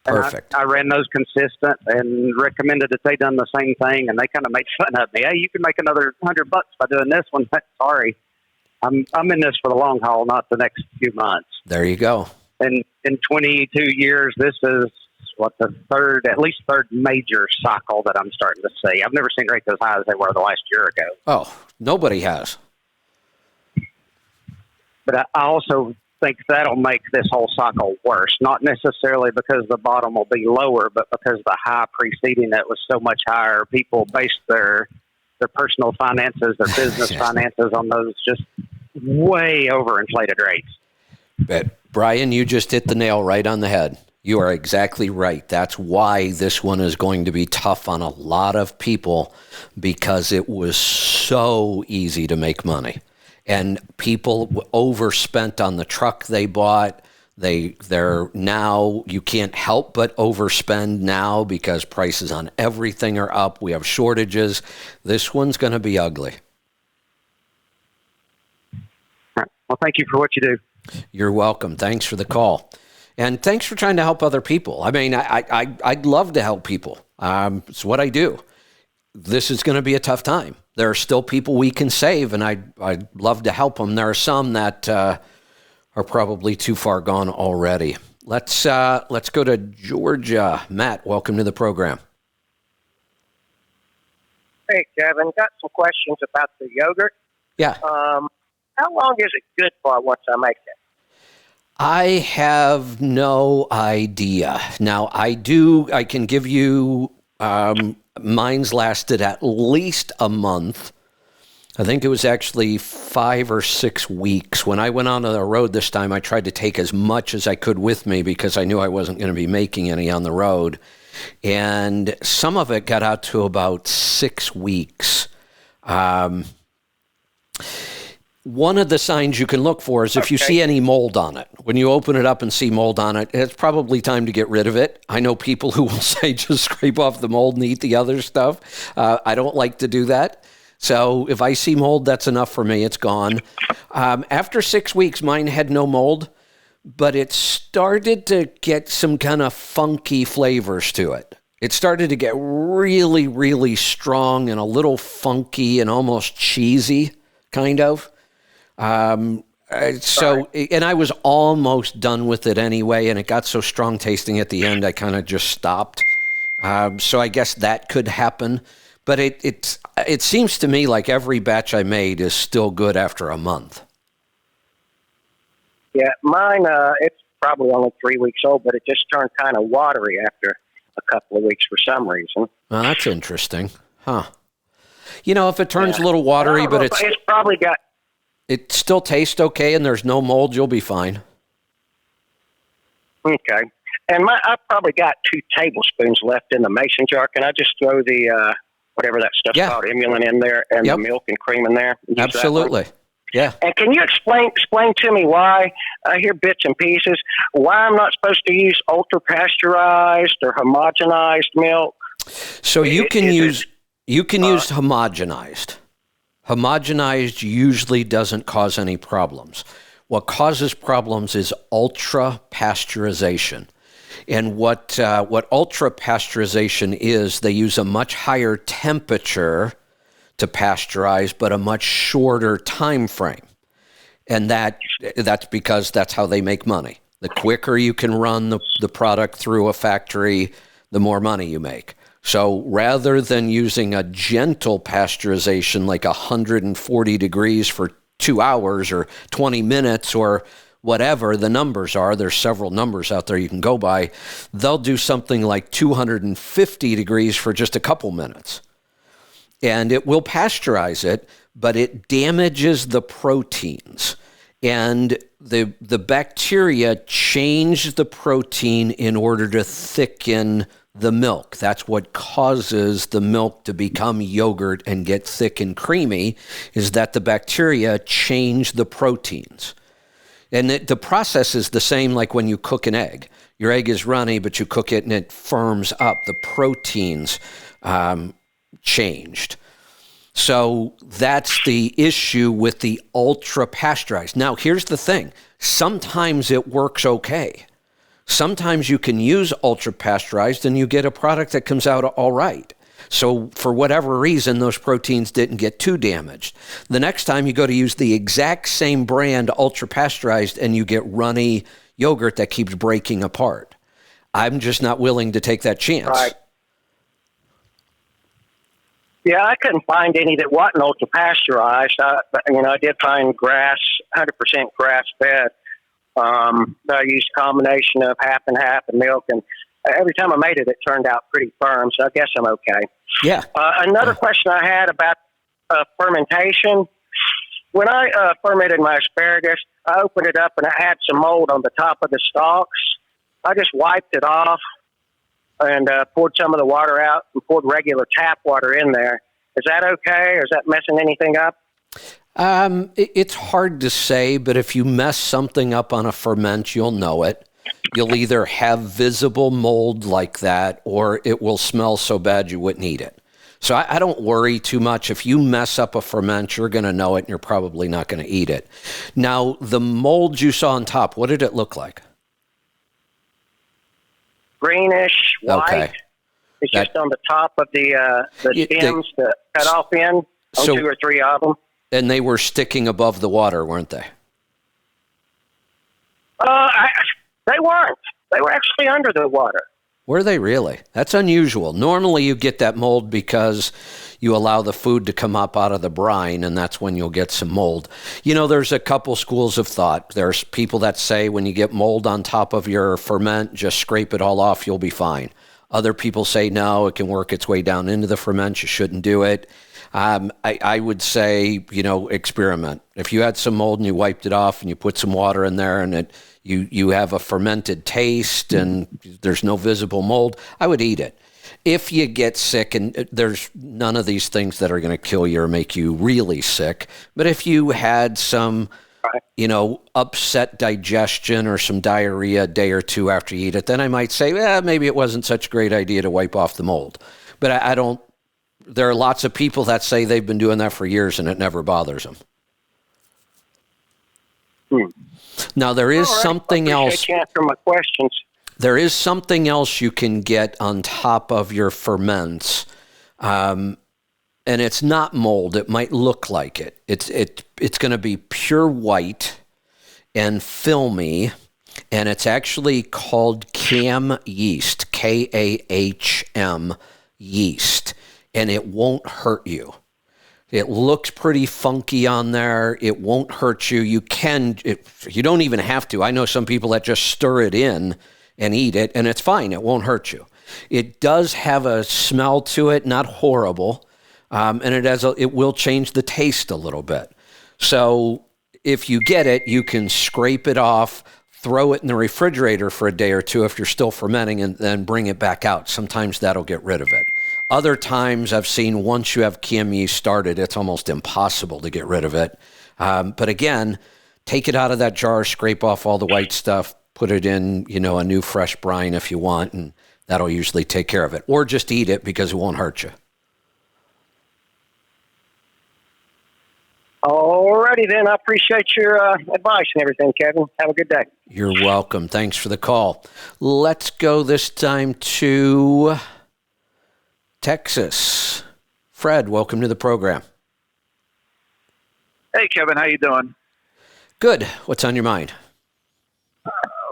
Perfect. I ran those consistent and recommended that they done the same thing, and they kind of made fun of me. Hey, you can make another $100 by doing this one. Sorry, I'm in this for the long haul, not the next few months. There you go. And in 22 years, this is at least third major cycle that I'm starting to see. I've never seen rates as high as they were the last year ago. Oh, nobody has. But I also think that'll make this whole cycle worse, not necessarily because the bottom will be lower, but because the high preceding it was so much higher. People based their personal finances, their business finances on those just way overinflated rates. But Brian, you just hit the nail right on the head. You are exactly right. That's why this one is going to be tough on a lot of people, because it was so easy to make money. And people overspent on the truck they bought. They're now, you can't help but overspend now because prices on everything are up. We have shortages. This one's going to be ugly. All right. Well, thank you for what you do. You're welcome. Thanks for the call. And thanks for trying to help other people. I mean, I'd love to help people. It's what I do. This is going to be a tough time. There are still people we can save, and I'd love to help them. There are some that are probably too far gone already. Let's go to Georgia. Matt, welcome to the program. Hey, Kevin, got some questions about the yogurt. Yeah. How long is it good for once I make it? I have no idea. Now, I can give you, mine's lasted at least a month. I think it was actually 5 or 6 weeks. When I went on the road this time, I tried to take as much as I could with me because I knew I wasn't going to be making any on the road. And some of it got out to about 6 weeks. One of the signs you can look for is if you see any mold on it. When you open it up and see mold on it, it's probably time to get rid of it. I know people who will say just scrape off the mold and eat the other stuff. I don't like to do that. So if I see mold, that's enough for me. It's gone. After 6 weeks, mine had no mold, but it started to get some kind of funky flavors to it. It started to get really, really strong and a little funky and almost cheesy, kind of. And I was almost done with it anyway, and it got so strong tasting at the end, I kind of just stopped. So I guess that could happen. But it seems to me like every batch I made is still good after a month. Yeah, mine, it's probably only 3 weeks old, but it just turned kind of watery after a couple of weeks for some reason. Well, that's interesting. Huh. If it turns a little watery, but it's probably got... It still tastes okay and there's no mold, you'll be fine. Okay. And I've probably got 2 tablespoons left in the mason jar. Can I just throw the, whatever that stuff's called, emulant in there and the milk and cream in there? Absolutely. Yeah. And can you explain to me why, I hear bits and pieces, why I'm not supposed to use ultra-pasteurized or homogenized milk? So you can use homogenized. Homogenized usually doesn't cause any problems. What causes problems is ultra-pasteurization. And what ultra-pasteurization is, they use a much higher temperature to pasteurize, but a much shorter time frame. And that's because that's how they make money. The quicker you can run the product through a factory, the more money you make. So rather than using a gentle pasteurization like 140 degrees for 2 hours or 20 minutes or whatever the numbers are, there's several numbers out there you can go by, they'll do something like 250 degrees for just a couple minutes. And it will pasteurize it, but it damages the proteins. And the bacteria change the protein in order to thicken the milk. That's what causes the milk to become yogurt and get thick and creamy, is that the bacteria change the proteins. And the process is the same like when you cook an egg. Your egg is runny, but you cook it and it firms up. The proteins changed. So that's the issue with the ultra pasteurized. Now, here's the thing. Sometimes it works okay. Sometimes you can use ultra pasteurized and you get a product that comes out all right. So for whatever reason, those proteins didn't get too damaged. The next time you go to use the exact same brand ultra pasteurized and you get runny yogurt that keeps breaking apart. I'm just not willing to take that chance. Right. Yeah, I couldn't find any that wasn't ultra pasteurized. I did find 100% grass fed. I used a combination of half and half and milk, and every time I made it, it turned out pretty firm. So I guess I'm okay. Yeah. Another question I had about fermentation. When I fermented my asparagus, I opened it up and I had some mold on the top of the stalks. I just wiped it off and poured some of the water out and poured regular tap water in there. Is that okay, or is that messing anything up? It's hard to say, but if you mess something up on a ferment, you'll know it. You'll either have visible mold like that, or it will smell so bad you wouldn't eat it. So I don't worry too much. If you mess up a ferment, you're going to know it, and you're probably not going to eat it. Now, the mold you saw on top, what did it look like? Greenish, white. Okay. It's just on the top of the stems to cut off in, on 2 or 3 of them. And they were sticking above the water, weren't they? They weren't. They were actually under the water. Were they really? That's unusual. Normally you get that mold because you allow the food to come up out of the brine, and that's when you'll get some mold. There's a couple schools of thought. There's people that say when you get mold on top of your ferment, just scrape it all off, you'll be fine. Other people say, no, it can work its way down into the ferment. You shouldn't do it. I would say, experiment. If you had some mold and you wiped it off and you put some water in there and you have a fermented taste and there's no visible mold, I would eat it. If you get sick, and there's none of these things that are going to kill you or make you really sick, but if you had some, upset digestion or some diarrhea a day or two after you eat it, then I might say, maybe it wasn't such a great idea to wipe off the mold. But I don't. There are lots of people that say they've been doing that for years and it never bothers them. Now, there is something else. I appreciate you answering my questions. There is something else you can get on top of your ferments, and it's not mold. It might look like it. It's going to be pure white and filmy, and it's actually called KAHM yeast, KAHM yeast, and it won't hurt you. It looks pretty funky on there. It won't hurt you. You don't even have to. I know some people that just stir it in and eat it, and it's fine. It won't hurt you. It does have a smell to it, not horrible, and it will change the taste a little bit. So if you get it, you can scrape it off, throw it in the refrigerator for a day or two if you're still fermenting, and then bring it back out. Sometimes that'll get rid of it. Other times I've seen once you have KAHM yeast started, it's almost impossible to get rid of it. But again, take it out of that jar, scrape off all the white stuff, put it in, a new fresh brine if you want, and that'll usually take care of it. Or just eat it because it won't hurt you. Alrighty then. I appreciate your advice and everything, Kevin. Have a good day. You're welcome. Thanks for the call. Let's go this time to Texas. Fred, welcome to the program. Hey, Kevin. How you doing? Good. What's on your mind?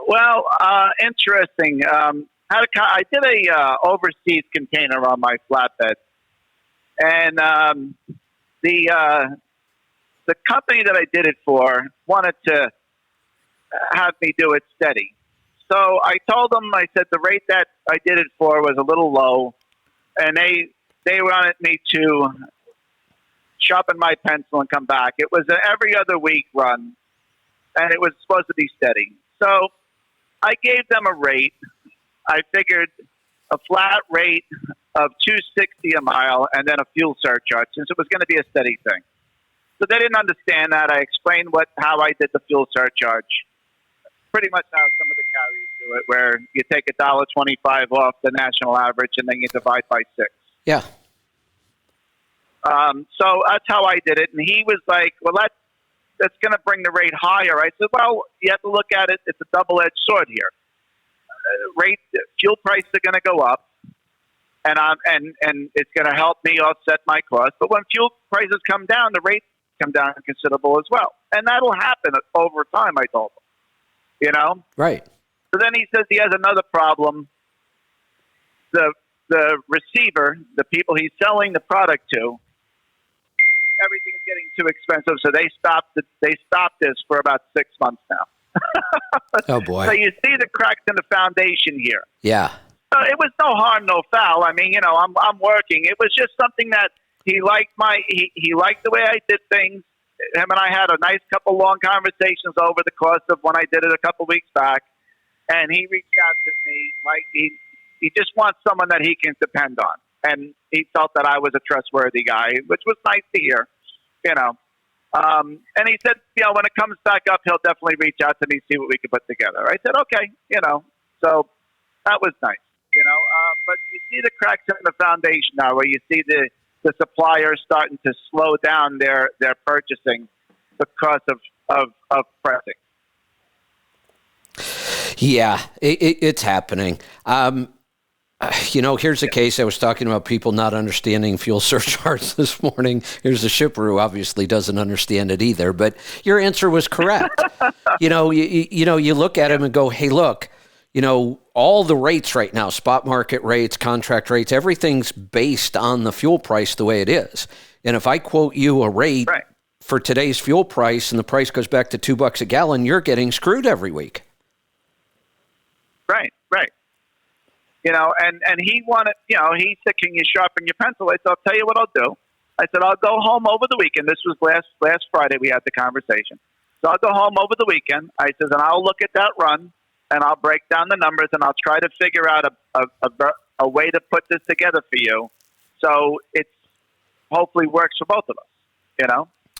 Well, interesting. I did a overseas container on my flatbed, and the company that I did it for wanted to have me do it steady. So I told them, I said the rate that I did it for was a little low, and they wanted me to sharpen my pencil and come back. It was an every other week run, and it was supposed to be steady. So I gave them a rate. I figured a flat rate of $2.60 a mile and then a fuel surcharge, since it was going to be a steady thing. So they didn't understand that. I explained how I did the fuel surcharge. Pretty much how some of the carriers do it, where you take $1.25 off the national average and then you divide by 6. Yeah. So that's how I did it. And he was like, well, that's going to bring the rate higher. I said, well, you have to look at it. It's a double-edged sword here. Fuel prices are going to go up, and it's going to help me offset my costs. But when fuel prices come down, the rates come down considerable as well. And that'll happen over time, I told him. Right. So then he says he has another problem. The receiver, the people he's selling the product to, everything's getting too expensive, so they stopped this for about 6 months now. Oh boy! So you see the cracks in the foundation here. Yeah. It was no harm, no foul. I mean, I'm working. It was just something that he liked. He liked the way I did things. Him and I had a nice couple long conversations over the course of when I did it a couple weeks back, and he reached out to me like he just wants someone that he can depend on, and he felt that I was a trustworthy guy, which was nice to hear. And he said, when it comes back up, he'll definitely reach out to me, see what we can put together. I said, okay, so that was nice, but you see the cracks in the foundation now, where you see the suppliers starting to slow down their purchasing because of pricing. Yeah, it's happening. Here's a case. I was talking about people not understanding fuel surcharge this morning. Here's a shipper who obviously doesn't understand it either. But your answer was correct. You look at him and go, hey, look, all the rates right now, spot market rates, contract rates, everything's based on the fuel price the way it is. And if I quote you a rate for today's fuel price and the price goes back to $2 a gallon, you're getting screwed every week. Right. And he wanted, he said, can you sharpen your pencil? I said, I'll tell you what I'll do. I said, I'll go home over the weekend. This was last Friday we had the conversation. So I'll go home over the weekend. I said, and I'll look at that run, and I'll break down the numbers, and I'll try to figure out a way to put this together for you so it hopefully works for both of us,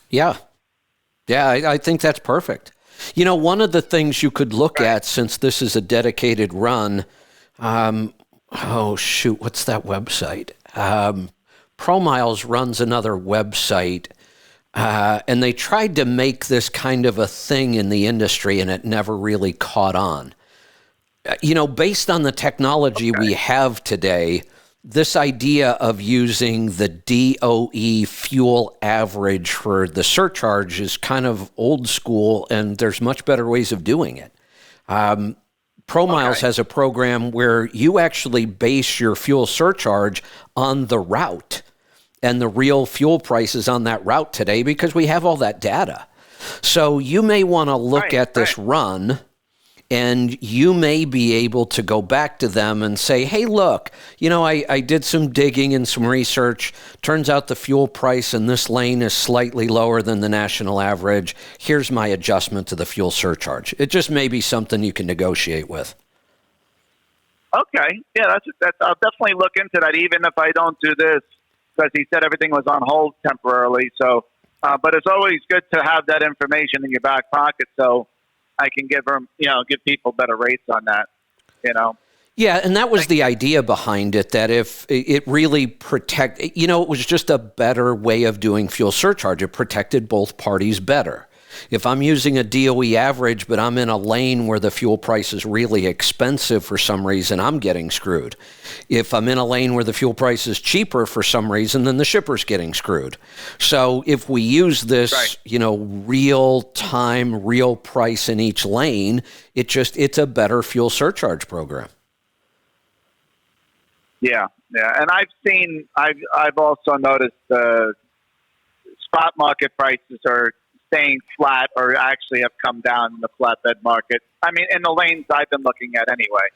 Yeah. Yeah, I think that's perfect. One of the things you could look at, since this is a dedicated run, what's that website? ProMiles runs another website, and they tried to make this kind of a thing in the industry, and it never really caught on. Based on the technology we have today, this idea of using the DOE fuel average for the surcharge is kind of old school, and there's much better ways of doing it. ProMiles has a program where you actually base your fuel surcharge on the route and the real fuel prices on that route today, because we have all that data. So you may want to look at this run, and you may be able to go back to them and say, hey, look, I did some digging and some research. Turns out the fuel price in this lane is slightly lower than the national average. Here's my adjustment to the fuel surcharge. It just may be something you can negotiate with. Okay. Yeah, that's I'll definitely look into that, even if I don't do this, because he said everything was on hold temporarily. So, but it's always good to have that information in your back pocket, so I can give people better rates on that, Yeah, and that was the idea behind it, that if it really it was just a better way of doing fuel surcharge. It protected both parties better. If I'm using a DOE average, but I'm in a lane where the fuel price is really expensive for some reason, I'm getting screwed. If I'm in a lane where the fuel price is cheaper for some reason, then the shipper's getting screwed. So if we use this, real time, real price in each lane, it's a better fuel surcharge program. Yeah. And I've also noticed the spot market prices are staying flat, or actually have come down in the flatbed market. I mean, in the lanes I've been looking at anyway.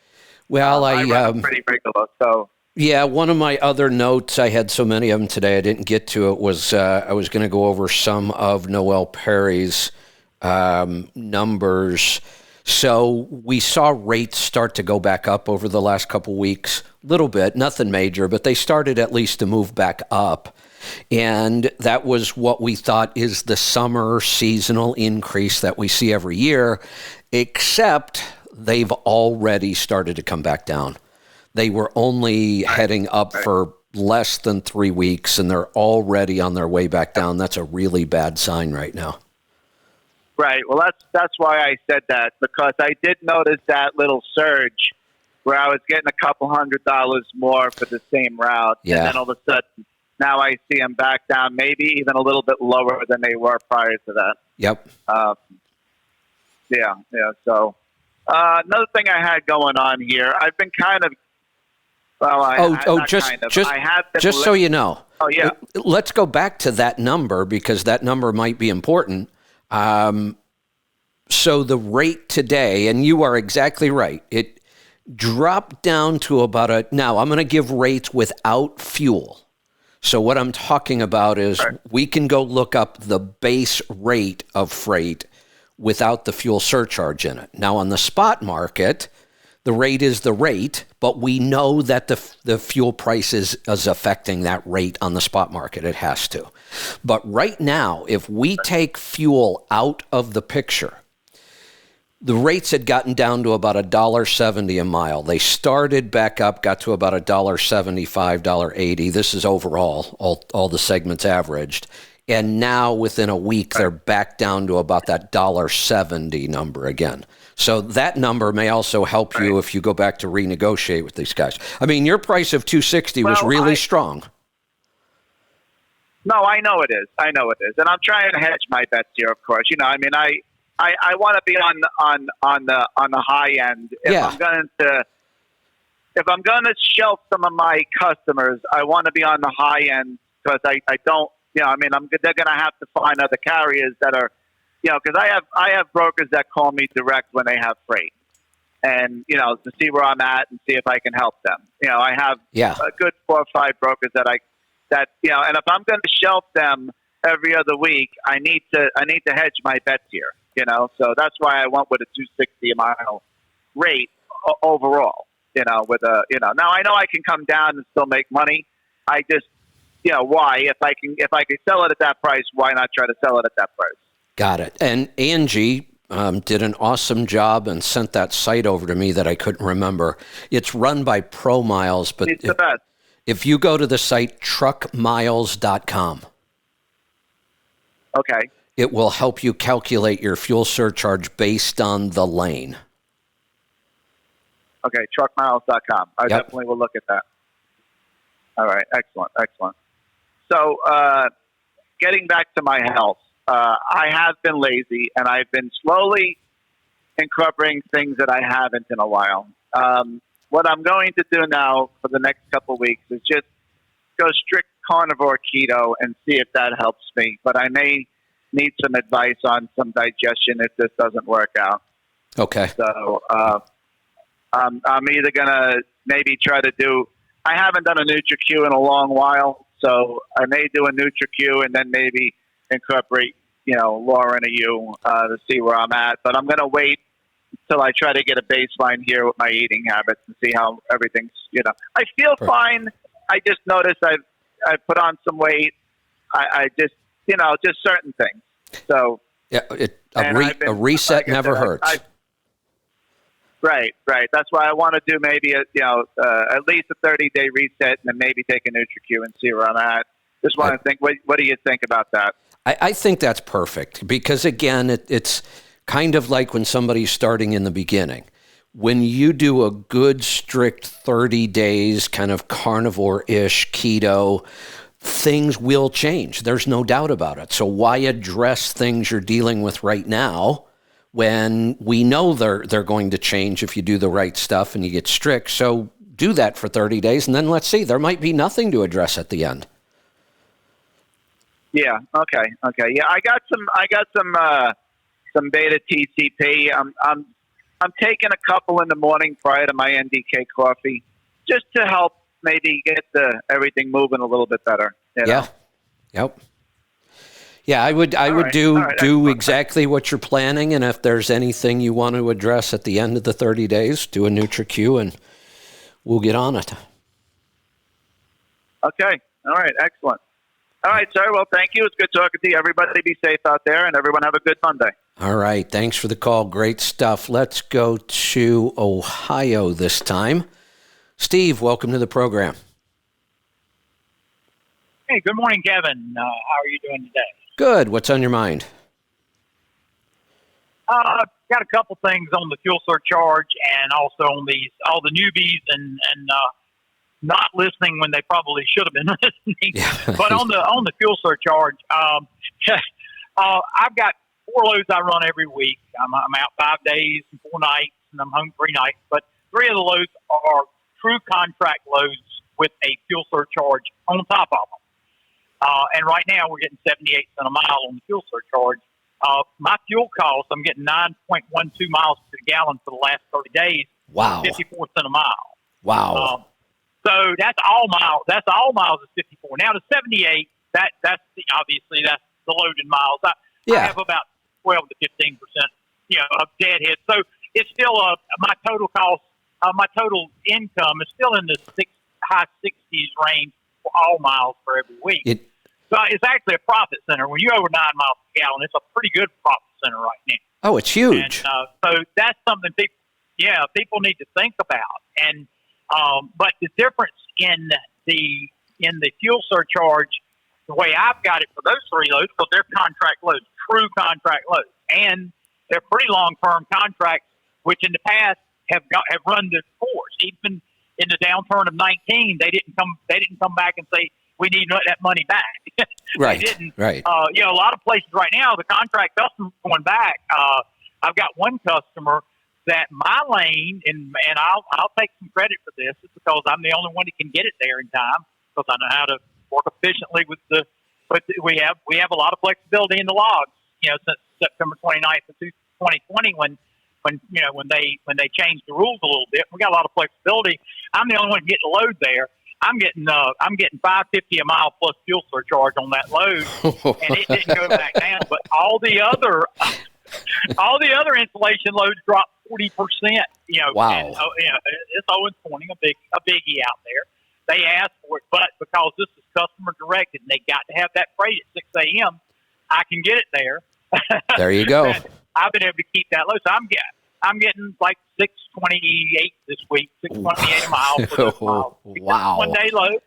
Well, I run pretty regular, so. Yeah, one of my other notes, I had so many of them today I didn't get to it, was I was going to go over some of Noel Perry's numbers. So we saw rates start to go back up over the last couple weeks, a little bit, nothing major, but they started at least to move back up. And that was what we thought is the summer seasonal increase that we see every year, except they've already started to come back down. They were only heading up for less than 3 weeks, and they're already on their way back down. That's a really bad sign right now. Right. Well, that's why I said that, because I did notice that little surge where I was getting a couple $100 more for the same route. Yeah. And then all of a sudden, now I see them back down, maybe even a little bit lower than they were prior to that. Yep. Yeah. So another thing I had going on here, I've been kind of, just so you know. Oh, yeah. Let's go back to that number, because that number might be important. So the rate today, and you are exactly right, it dropped down to about now I'm going to give rates without fuel. So what I'm talking about is we can go look up the base rate of freight without the fuel surcharge in it. Now on the spot market, the rate is the rate, but we know that the fuel price is affecting that rate on the spot market. It has to. But right now, if we take fuel out of the picture, the rates had gotten down to about $1.70 a mile. They started back up, got to about $1.75, $1.80. This is overall, all the segments averaged. And now within a week, they're back down to about that $1.70 number again. So that number may also help you if you go back to renegotiate with these guys. I mean, your price of $2.60 was really strong. No, I know it is. And I'm trying to hedge my bets here, of course. I want to be on the high end. If I'm going to shelf some of my customers, I want to be on the high end, because I don't. They're going to have to find other carriers that are, because I have brokers that call me direct when they have freight, and to see where I'm at and see if I can help them. I have a good 4 or 5 brokers and if I'm going to shelf them every other week, I need to hedge my bets here. So that's why I went with a $2.60 a mile rate overall. Now I know I can come down and still make money. I just, why? If I could sell it at that price, why not try to sell it at that price? Got it. And Angie did an awesome job and sent that site over to me that I couldn't remember. It's run by ProMiles, but it's the best. If you go to the site truckmiles.com, okay, it will help you calculate your fuel surcharge based on the lane. Okay, truckmiles.com. I Yep. definitely will look at that. All right, excellent. So, getting back to my health, I have been lazy, and I've been slowly incorporating things that I haven't in a while. What I'm going to do now for the next couple of weeks is just go strict carnivore keto and see if that helps me. But I may need some advice on some digestion if this doesn't work out. Okay. So I'm either going to maybe try to do – I haven't done a NutriQ in a long while, so I may do a NutriQ and then maybe incorporate, Laura and you to see where I'm at. But I'm going to wait until I try to get a baseline here with my eating habits and see how everything's, I feel fine. I just noticed I've put on some weight. I just, just certain things. So Yeah, a reset like I never said, hurts. Right. That's why I want to do maybe at least a 30-day reset and then maybe take a NutriQ and see where I'm at. Just want to think. What do you think about that? I think that's perfect because, again, it's kind of like when somebody's starting in the beginning. When you do a good, strict 30 days kind of carnivore-ish keto, things will change. There's no doubt about it. So why address things you're dealing with right now when we know they're going to change if you do the right stuff and you get strict? So do that for 30 days, and then let's see. There might be nothing to address at the end. Yeah. Okay. Yeah, I got some beta TCP. I'm taking a couple in the morning prior to my NDK coffee, just to help maybe get everything moving a little bit better. Yeah. Yep. Yeah, I would do exactly what you're planning, and if there's anything you want to address at the end of the 30 days, do a NutriQ, and we'll get on it. Okay. All right. Excellent. All right, sir. Well, thank you. It's good talking to you. Everybody be safe out there, and everyone have a good Monday. All right. Thanks for the call. Great stuff. Let's go to Ohio this time. Steve, welcome to the program. Hey, good morning, Kevin. How are you doing today? Good. What's on your mind? Got a couple things on the fuel surcharge and also on all the newbies and not listening when they probably should have been listening. Yeah. But on the fuel surcharge, I've got 4 loads I run every week. I'm out 5 days and 4 nights, and I'm home 3 nights. But 3 of the loads are true contract loads with a fuel surcharge on top of them. And right now we're getting 78 cents a mile on the fuel surcharge. My fuel cost, I'm getting 9.12 miles per gallon for the last 30 days. Wow. 54 cents a mile. Wow. So that's all miles. That's all miles is 54. Now the 78, obviously that's the loaded miles. I have about 12 to 15%, of deadhead. So it's still my total cost, my total income is still in the high 60s range for all miles for every week. So it's actually a profit center. When you're over 9 miles per gallon, it's a pretty good profit center right now. Oh, it's huge. And, so that's something people need to think about. And but the difference in the fuel surcharge, the way I've got it for those 3 loads, because they're contract loads, true contract loads, and they're pretty long-term contracts, which in the past have run their course. Even in the downturn of 19, they didn't come back and say we need that money back. Right. They didn't. Right. A lot of places right now, the contract customers going back. I've got one customer that my lane, and I'll take some credit for this, is because I'm the only one that can get it there in time, because I know how to work efficiently with but we have a lot of flexibility in the logs, since September 29th of 2020 when they changed the rules a little bit. We got a lot of flexibility. I'm the only one getting the load there. I'm getting $5.50 a mile plus fuel surcharge on that load, and it didn't go back down. But all the other insulation loads dropped 40%. Wow. And, it's Owens Corning, a biggie out there. They asked for it, but because this is customer directed and they got to have that freight at 6 a.m., I can get it there. There you go. I've been able to keep that low. So I'm getting like $6.28 this week, $6.28 a mile for this mile. Wow. 1 day load.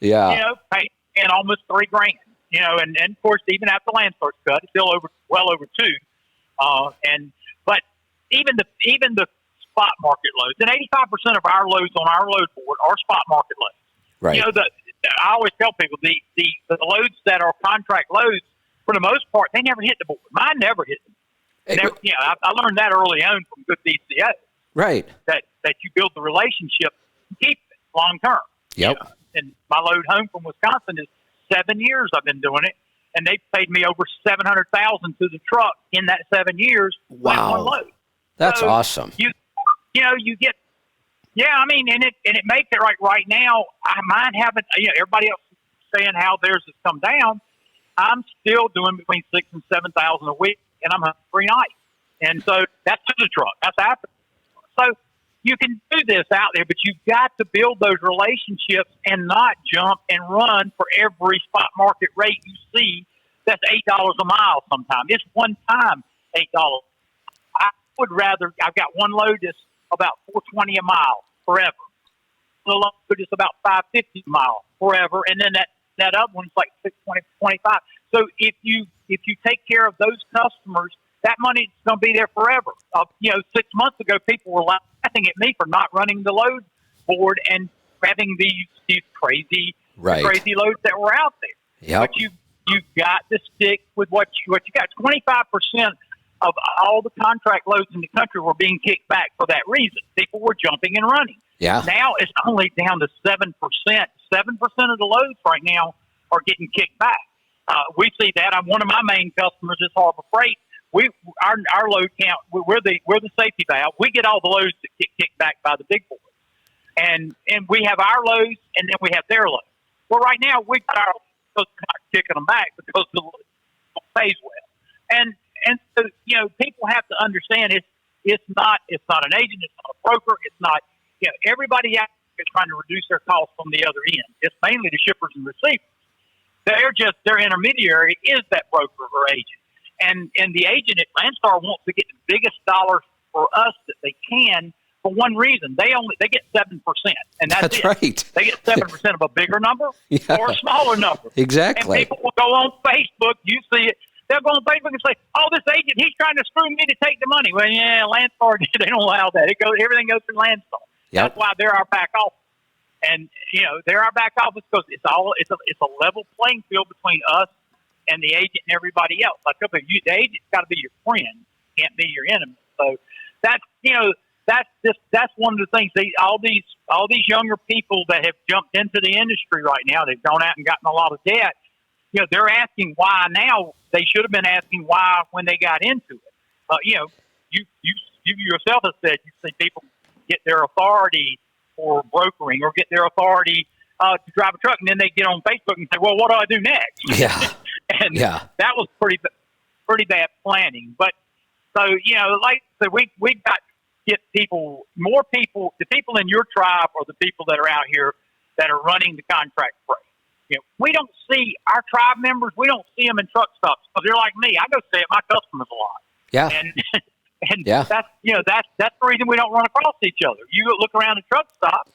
Yeah. Paying almost $3,000. And of course, even after Landstar's cut, it's still well over $2,000. But even the spot market loads, and 85% of our loads on our load board are spot market loads. Right. You know, I always tell people the loads that are contract loads, for the most part, they never hit the board. Mine never hit them. You know, I learned that early on from good DCO. Right. That you build the relationship and keep it long term. Yep. You know? And my load home from Wisconsin is 7 years I've been doing it, and they paid me over $700,000 to the truck in that 7 years. Wow. One load. That's So awesome. You know, you get. Yeah, I mean, and it makes it right now. Mine haven't. You know, everybody else is saying how theirs has come down. I'm still doing between 6,000 and 7,000 a week, and I'm free night. And so that's to the truck. That's after. So you can do this out there, but you've got to build those relationships and not jump and run for every spot market rate you see. That's $8 a mile. Sometimes it's one time $8. I would rather. I've got one load that's about $4.20 a mile forever. The load is about $5.50 a mile forever, and then that other one's like $6.20, $6.25. So if you take care of those customers, that money's going to be there forever. You know, 6 months ago, people were laughing at me for not running the load board and having these crazy loads that were out there. Yep. But you've got to stick with what you got. 25% of all the contract loads in the country were being kicked back for that reason. People were jumping and running. Yeah. Now it's only down to 7%. 7% of the loads right now are getting kicked back. We see that. I'm one of my main customers is Harbor Freight. Our load count. We're the safety valve. We get all the loads that get kicked back by the big boys, and we have our loads, and then we have their loads. Well, right now we got our loads kicking them back because the load pays well, and so you know people have to understand it's not an agent, it's not a broker, it's not everybody out there is trying to reduce their costs from the other end. It's mainly the shippers and receivers. Their intermediary is that broker or agent. And the agent at Landstar wants to get the biggest dollar for us that they can for one reason. They get 7%, and that's it. Right. They get 7% of a bigger number or a smaller number. Exactly. And people will go on Facebook. You see it. They'll go on Facebook and say, "Oh, this agent, he's trying to screw me to take the money." Well, yeah, Landstar, they don't allow that. Everything goes through Landstar. Yep. That's why they're our back office. And they're our back office because it's a level playing field between us and the agent and everybody else. Like the agent's got to be your friend, can't be your enemy. So that's one of the things. All these younger people that have jumped into the industry right now, they've gone out and gotten a lot of debt. They're asking why now. They should have been asking why when they got into it. You yourself have said you see people get their authority for brokering or get their authority to drive a truck, and then they get on Facebook and say, "Well, what do I do next?" Yeah. And that was pretty bad planning. But so like I said, we got to get more people. The people in your tribe are the people that are out here that are running the contract freight. We don't see our tribe members. We don't see them in truck stops because they're like me. I go see it my customers a lot. Yeah. And that's the reason we don't run across each other. You look around a truck stop,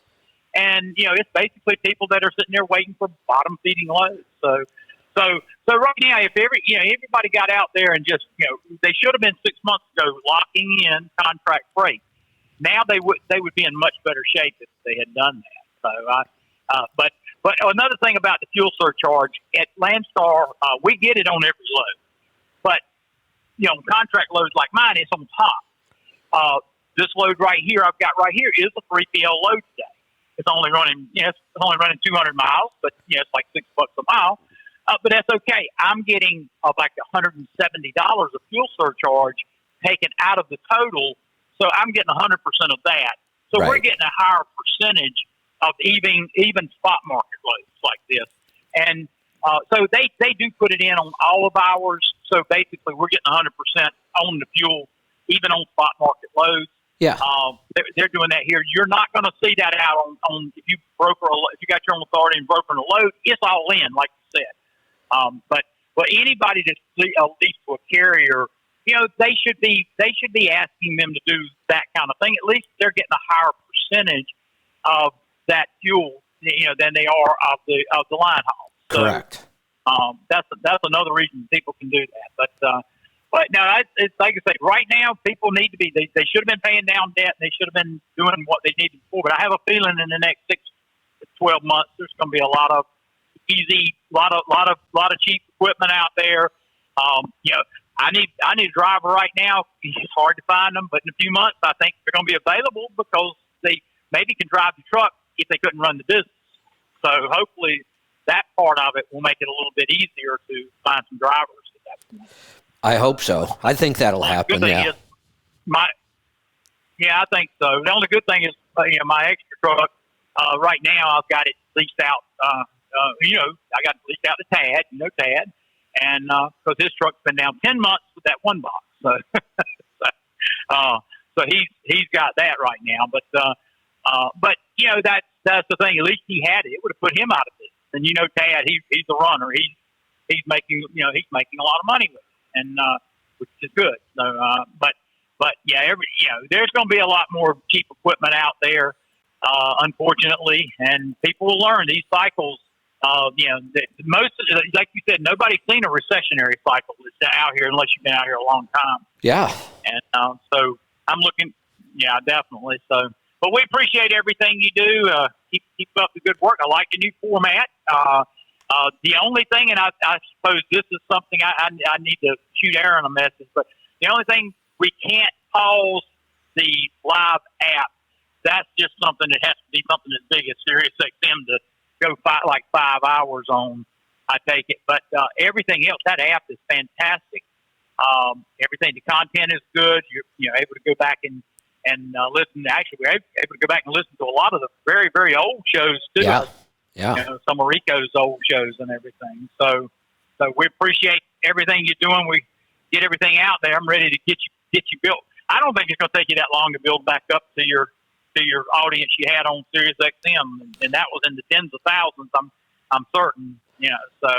and it's basically people that are sitting there waiting for bottom feeding loads. So right now, if everybody got out there and just they should have been 6 months ago locking in contract freight. Now they would be in much better shape if they had done that. So but another thing about the fuel surcharge at Landstar, we get it on every load, but contract loads like mine, it's on top. This load right here, I've got right here, is a 3PL load today. It's only running, 200 miles, but it's like $6 a mile. But that's okay. I'm getting like $170 of fuel surcharge taken out of the total, so I'm getting 100% of that. So we're getting a higher percentage of even spot market loads like this, and so they do put it in on all of ours. So basically, we're getting 100% on the fuel, even on spot market loads. Yeah, they're doing that here. You're not going to see that out on if you got your own authority and brokering a load. It's all in, like you said. But anybody that's leased to a carrier, they should be asking them to do that kind of thing. At least they're getting a higher percentage of that fuel, than they are of the line haul. So, correct. that's another reason people can do that. But no, it's like I say, right now, people need to be, they should have been paying down debt. They should have been doing what they needed before. But I have a feeling in the next 6 to 12 months, there's going to be a lot of lot of cheap equipment out there. I need a driver right now. It's hard to find them, but in a few months, I think they're going to be available because they maybe can drive the truck if they couldn't run the business. So hopefully that part of it will make it a little bit easier to find some drivers at that point. I hope so. I think that'll happen. Yeah. I think so. The only good thing is, my extra truck. Right now, I've got it leased out. I got it leased out to Tad. Tad, and because his truck's been down 10 months with that one box, so he's got that right now. But that's the thing. At least he had it. It would have put him out of business. And Tad, he's a runner. He's making a lot of money with it. And which is good. So, but there's going to be a lot more cheap equipment out there, unfortunately, and people will learn these cycles. Most, like you said, nobody's seen a recessionary cycle that's out here unless you've been out here a long time. Yeah, and so I'm looking. Yeah, definitely. So, but we appreciate everything you do. Keep up the good work. I like the new format. The only thing, and I suppose this is something I need to shoot Aaron a message, but the only thing, we can't pause the live app. That's just something that has to be something as big as SiriusXM to go 5 hours on, I take it. But everything else, that app is fantastic. Everything, the content is good. You're able to go back and listen. Actually, we're able to go back and listen to a lot of the very, very old shows, too. Yeah. Some of Rico's old shows and everything. So we appreciate everything you're doing. We get everything out there. I'm ready to get you built. I don't think it's going to take you that long to build back up to your audience you had on SiriusXM, and that was in the tens of thousands. I'm certain. So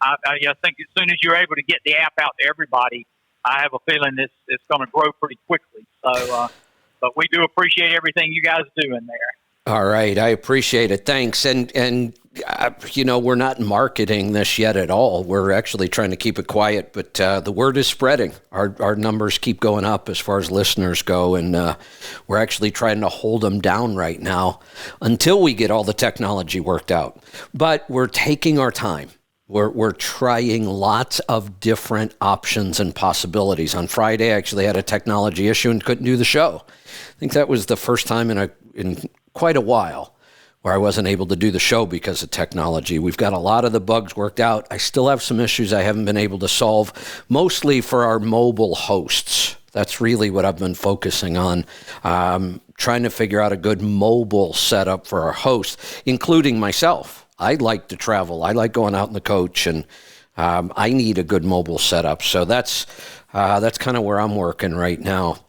I think as soon as you're able to get the app out to everybody, I have a feeling it's going to grow pretty quickly. So, but we do appreciate everything you guys do in there. All right. I appreciate it. Thanks. And we're not marketing this yet at all. We're actually trying to keep it quiet, but the word is spreading. Our numbers keep going up as far as listeners go, and we're actually trying to hold them down right now until we get all the technology worked out. But we're taking our time. We're trying lots of different options and possibilities. On Friday, I actually had a technology issue and couldn't do the show. I think that was the first time in quite a while where I wasn't able to do the show because of technology. We've got a lot of the bugs worked out. I still have some issues I haven't been able to solve, mostly for our mobile hosts. That's really what I've been focusing on, trying to figure out a good mobile setup for our hosts, including myself. I like to travel. I like going out in the coach, and I need a good mobile setup. So that's kind of where I'm working right now.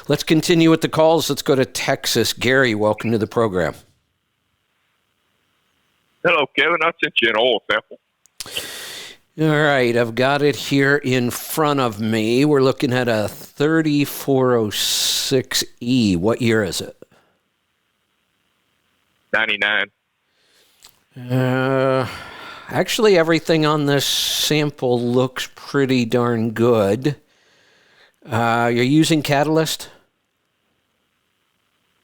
Let's continue with the calls. Let's go to Texas. Gary, welcome to the program. Hello, Kevin. I sent you an oil sample. All right. I've got it here in front of me. We're looking at a 3406E. What year is it? 99. Actually, everything on this sample looks pretty darn good. You're using Catalyst?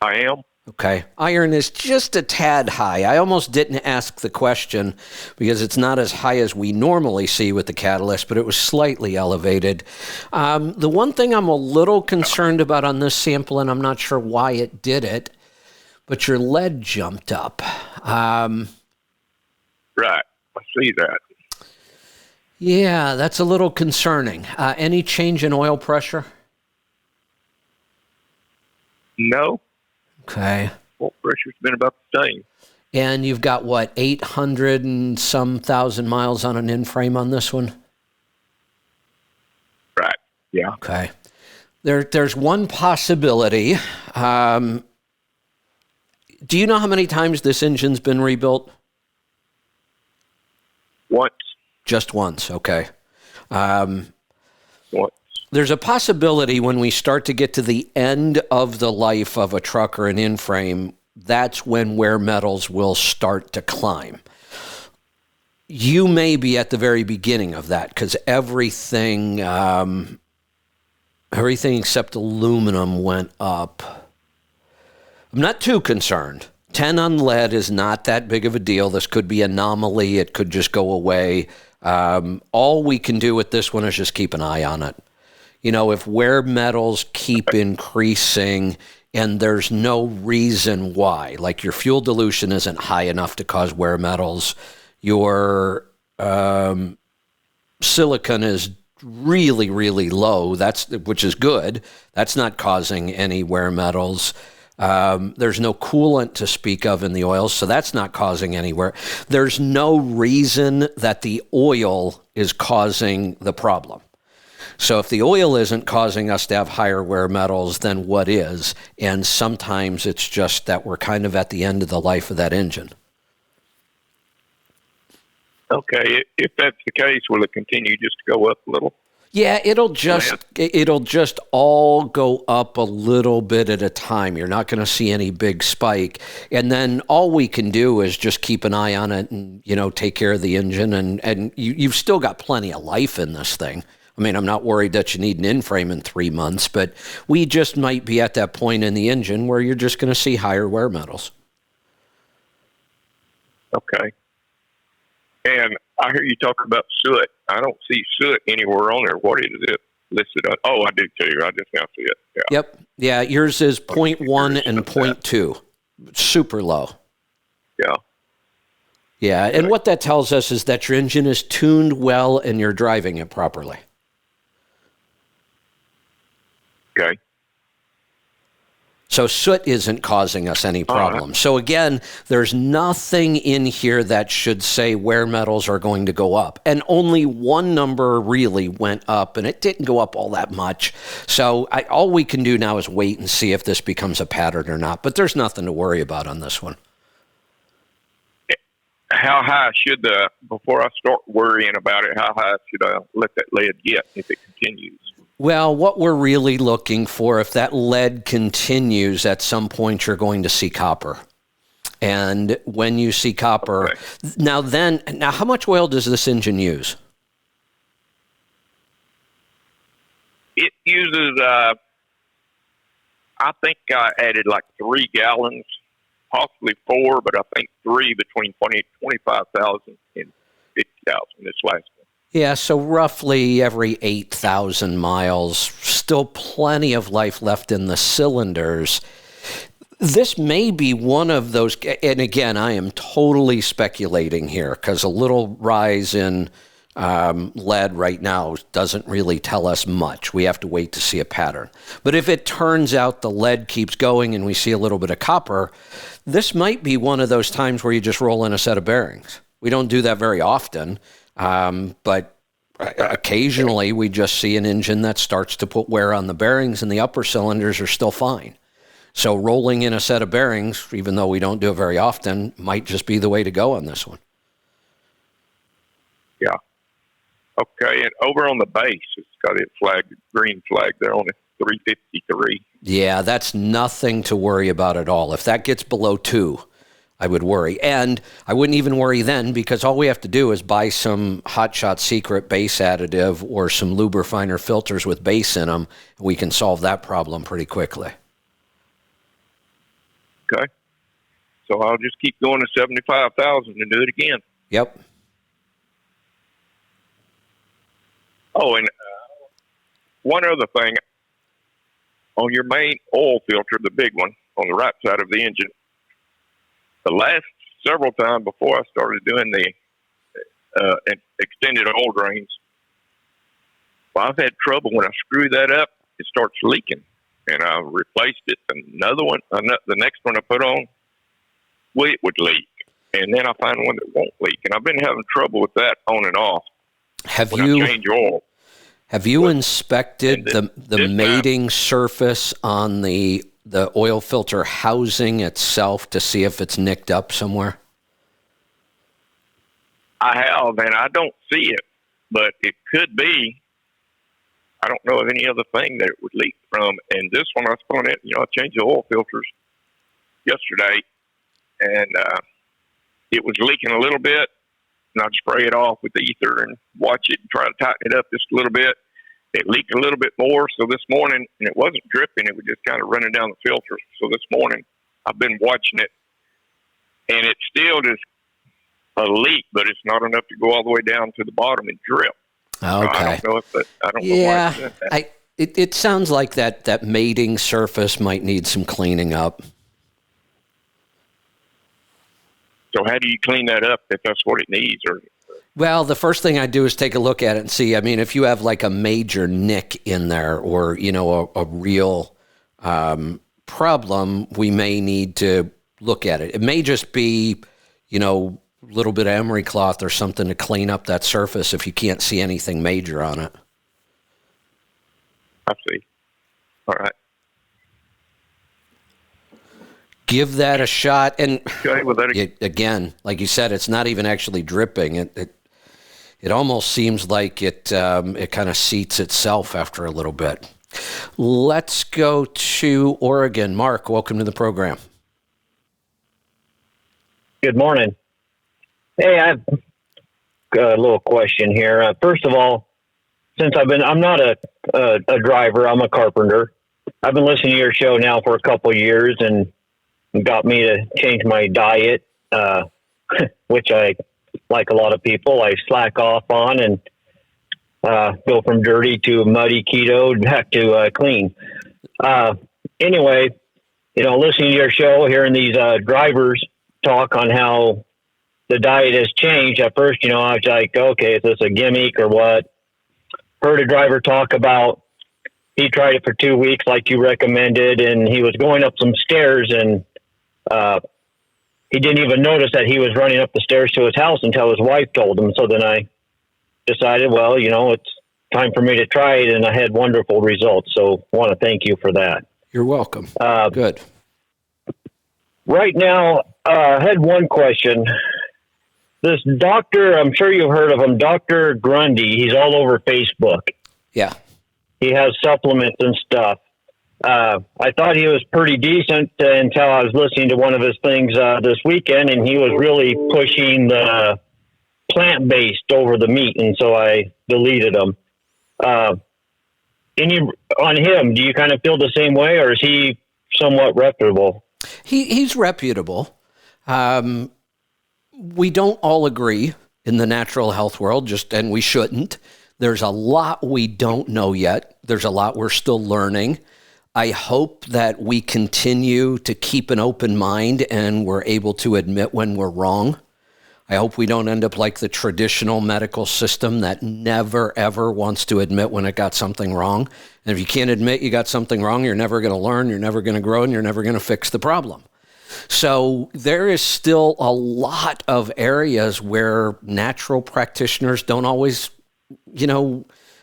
I am. Okay. Iron is just a tad high. I almost didn't ask the question because it's not as high as we normally see with the Catalyst, but it was slightly elevated. The one thing I'm a little concerned about on this sample, and I'm not sure why it did it, but your lead jumped up. Right. I see that. Yeah, that's a little concerning. Any change in oil pressure? No. Okay. Oil pressure's been about the same. And you've got, 800 and some thousand miles on an in-frame on this one? Right. Yeah. Okay. There's one possibility. Do you know how many times this engine's been rebuilt? Once. Just once, okay. Once. There's a possibility when we start to get to the end of the life of a truck or an in-frame, that's when wear metals will start to climb. you may be at the very beginning of that because everything except aluminum went up. I'm not too concerned. 10 on lead is not that big of a deal. This could be anomaly. It could just go away. All we can do with this one is just keep an eye on it. You know, if wear metals keep increasing and there's no reason why, like your fuel dilution isn't high enough to cause wear metals, your silicon is really, really low, which is good. That's not causing any wear metals. There's no coolant to speak of in the oils, so that's not causing anywhere. There's no reason that the oil is causing the problem. So if the oil isn't causing us to have higher wear metals, then what is? And sometimes it's just that we're kind of at the end of the life of that engine. Okay, if that's the case, will it continue just to go up a little? Yeah, it'll just all go up a little bit at a time. You're not going to see any big spike. And then all we can do is just keep an eye on it and, you know, take care of the engine. And you've still got plenty of life in this thing. I mean, I'm not worried that you need an in-frame in 3 months, but we just might be at that point in the engine where you're just going to see higher wear metals. Okay. And I hear you talk about soot. I don't see soot anywhere on there. What is it listed on? Oh, I do too. I just now see it. Yeah. Yep. Yeah, yours is 0.1 and 0.2. Super low. Yeah. Yeah, and what that tells us is that your engine is tuned well and you're driving it properly. Okay. So soot isn't causing us any problem. So again, there's nothing in here that should say wear metals are going to go up. And only one number really went up, and it didn't go up all that much. So all we can do now is wait and see if this becomes a pattern or not. But there's nothing to worry about on this one. How high should before I start worrying about it, how high should I let that lead get if it continues? Well, what we're really looking for, if that lead continues, at some point you're going to see copper. And when you see copper, now how much oil does this engine use? It uses, I think I added like 3 gallons, possibly 4, but I think 3 between 25,000 and 50,000 this last one. Yeah, so roughly every 8,000 miles, still plenty of life left in the cylinders. This may be one of those, and again, I am totally speculating here because a little rise in lead right now doesn't really tell us much. We have to wait to see a pattern. But if it turns out the lead keeps going and we see a little bit of copper, this might be one of those times where you just roll in a set of bearings. We don't do that very often. But occasionally we just see an engine that starts to put wear on the bearings and the upper cylinders are still fine. So rolling in a set of bearings, even though we don't do it very often, might just be the way to go on this one. Yeah. Okay. And over on the base, it's got its flag, green flag there on it, 353. Yeah, that's nothing to worry about at all. If that gets below 2, I would worry. And I wouldn't even worry then because all we have to do is buy some Hot Shot Secret base additive or some Lubrifiner filters with base in them. We can solve that problem pretty quickly. Okay. So I'll just keep going to 75,000 and do it again. Yep. Oh, and one other thing. On your main oil filter, the big one on the right side of the engine, the last several times before I started doing the extended oil drains, well, I've had trouble when I screw that up, it starts leaking. And I replaced it. Another one, the next one I put on, well, it would leak. And then I find one that won't leak. And I've been having trouble with that on and off. I change oil. Have you inspected the mating surface on the oil filter housing itself to see if it's nicked up somewhere? I have, and I don't see it, but it could be. I don't know of any other thing that it would leak from. And this one I spun it, I changed the oil filters yesterday, and it was leaking a little bit. and I'd spray it off with ether and watch it and try to tighten it up just a little bit. It leaked a little bit more. So this morning, and it wasn't dripping, it was just kind of running down the filter. So this morning, I've been watching it, and it's still just a leak, but it's not enough to go all the way down to the bottom and drip. Okay. I don't know if that, I don't know why it's that. It sounds like that mating surface might need some cleaning up. So how do you clean that up if that's what it needs? Or Well, the first thing I do is take a look at it and see. I mean, if you have like a major nick in there, or a real problem, we may need to look at it. It may just be, a little bit of emery cloth or something to clean up that surface if you can't see anything major on it. I see. All right. Give that a shot. And Okay, well, again, like you said, it's not even actually dripping. It almost seems like it kind of seats itself after a little bit. Let's go to Oregon. Mark, welcome to the program. Good morning. Hey, I have a little question here. First of all, since I'm not a driver, I'm a carpenter. I've been listening to your show now for a couple of years, and got me to change my diet, which I, like a lot of people, I slack off on and go from dirty to muddy keto back to clean. Anyway, listening to your show, hearing these drivers talk on how the diet has changed. At first, I was like, okay, is this a gimmick or what? Heard a driver talk about he tried it for 2 weeks like you recommended, and he was going up some stairs, and he didn't even notice that he was running up the stairs to his house until his wife told him. So then I decided, well, it's time for me to try it, and I had wonderful results. So I want to thank you for that. You're welcome. Good. Right now, I had one question. This doctor, I'm sure you've heard of him, Dr. Grundy. He's all over Facebook. Yeah. He has supplements and stuff. I thought he was pretty decent until I was listening to one of his things this weekend, and he was really pushing the plant-based over the meat, and so I deleted him. On him, do you kind of feel the same way, or is he somewhat reputable? He's reputable. We don't all agree in the natural health world, and we shouldn't. There's a lot we don't know yet. There's a lot we're still learning. I hope that we continue to keep an open mind and we're able to admit when we're wrong. I hope we don't end up like the traditional medical system that never, ever wants to admit when it got something wrong. And if you can't admit you got something wrong, you're never going to learn, you're never going to grow, and you're never going to fix the problem. So there is still a lot of areas where natural practitioners don't always,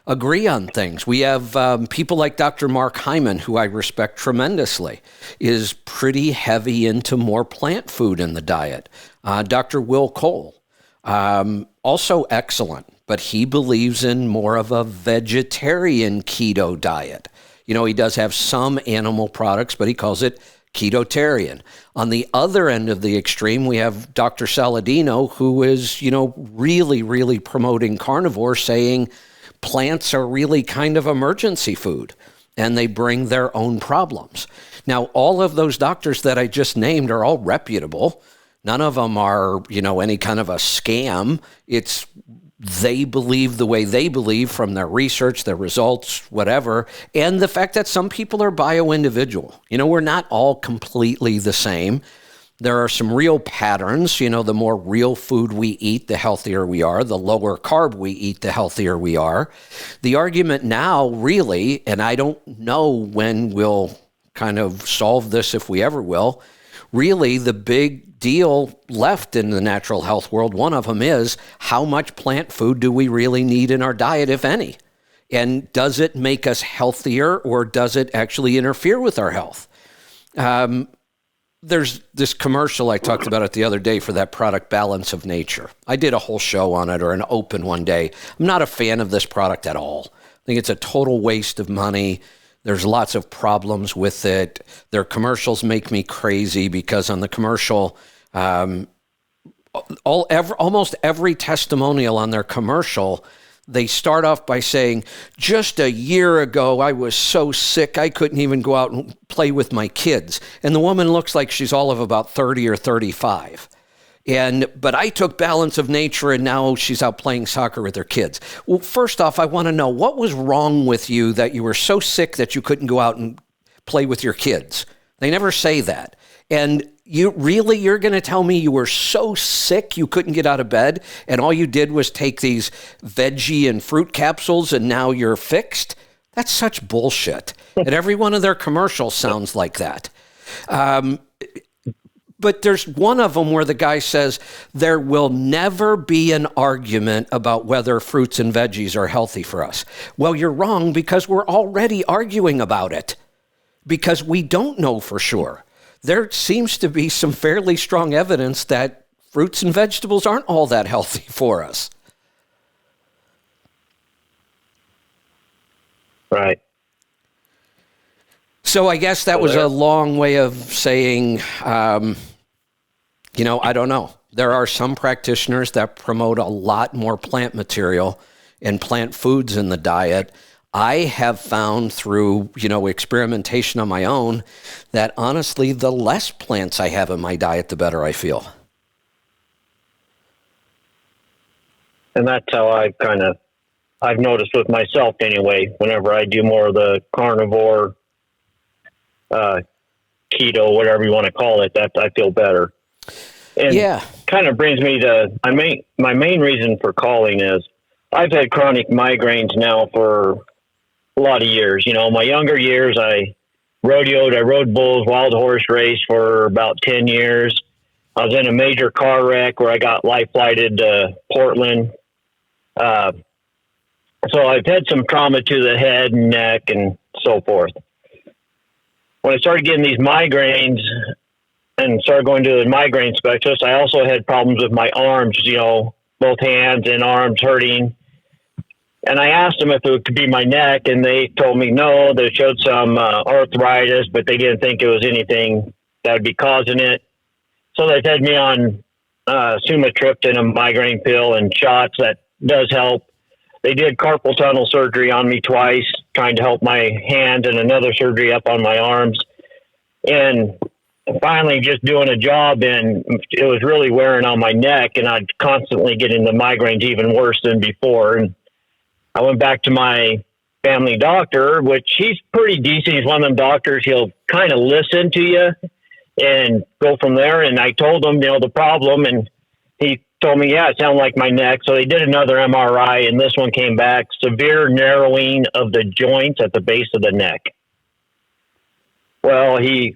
agree on things. We have people like Dr. Mark Hyman, who I respect tremendously, is pretty heavy into more plant food in the diet. Dr. Will Cole, also excellent, but he believes in more of a vegetarian keto diet. He does have some animal products, but he calls it ketotarian. On the other end of the extreme, we have Dr. Saladino, who is, really, really promoting carnivore, saying plants are really kind of emergency food and they bring their own problems. Now, all of those doctors that I just named are all reputable. None of them are, any kind of a scam. It's they believe the way they believe from their research, their results, whatever. And the fact that some people are bio-individual. We're not all completely the same. There are some real patterns. The more real food we eat, the healthier we are. The lower carb we eat, the healthier we are. The argument now, really, and I don't know when we'll kind of solve this, if we ever will, really the big deal left in the natural health world, one of them is how much plant food do we really need in our diet, if any? And does it make us healthier, or does it actually interfere with our health? There's this commercial I talked about it the other day for that product, Balance of Nature. I did a whole show on it, or an open one day. I'm not a fan of this product at all. I think it's a total waste of money. There's lots of problems with it. Their commercials make me crazy because on the commercial, almost every testimonial on their commercial, they start off by saying, just a year ago, I was so sick, I couldn't even go out and play with my kids. And the woman looks like she's all of about 30 or 35. But I took Balance of Nature, and now she's out playing soccer with her kids. Well, first off, I want to know, what was wrong with you that you were so sick that you couldn't go out and play with your kids? They never say that. And you're going to tell me you were so sick you couldn't get out of bed, and all you did was take these veggie and fruit capsules, and now you're fixed? That's such bullshit. And every one of their commercials sounds like that. But there's one of them where the guy says, there will never be an argument about whether fruits and veggies are healthy for us. Well, you're wrong, because we're already arguing about it, because we don't know for sure. There seems to be some fairly strong evidence that fruits and vegetables aren't all that healthy for us. Right. So I guess that was a long way of saying, I don't know. There are some practitioners that promote a lot more plant material and plant foods in the diet. I have found through, experimentation on my own that honestly, the less plants I have in my diet, the better I feel. And that's how I've noticed with myself anyway, whenever I do more of the carnivore, keto, whatever you want to call it, that I feel better. And kind of brings me to my main reason for calling is I've had chronic migraines now for a lot of years. My younger years, I rode bulls, wild horse race for about 10 years. I was in a major car wreck where I got life flighted to Portland. So I've had some trauma to the head and neck and so forth. When I started getting these migraines and started going to the migraine specialist, I also had problems with my arms, both hands and arms hurting. And I asked them if it could be my neck, and they told me no. They showed some arthritis, but they didn't think it was anything that would be causing it. So they had me on sumatriptan, a migraine pill, and shots that does help. They did carpal tunnel surgery on me twice, trying to help my hand, and another surgery up on my arms. And finally just doing a job, and it was really wearing on my neck, and I'd constantly getting the migraines even worse than before. And I went back to my family doctor, which he's pretty decent. He's one of them doctors. He'll kind of listen to you and go from there. And I told him, the problem, and he told me, it sounded like my neck. So they did another MRI, and this one came back severe narrowing of the joints at the base of the neck. Well, he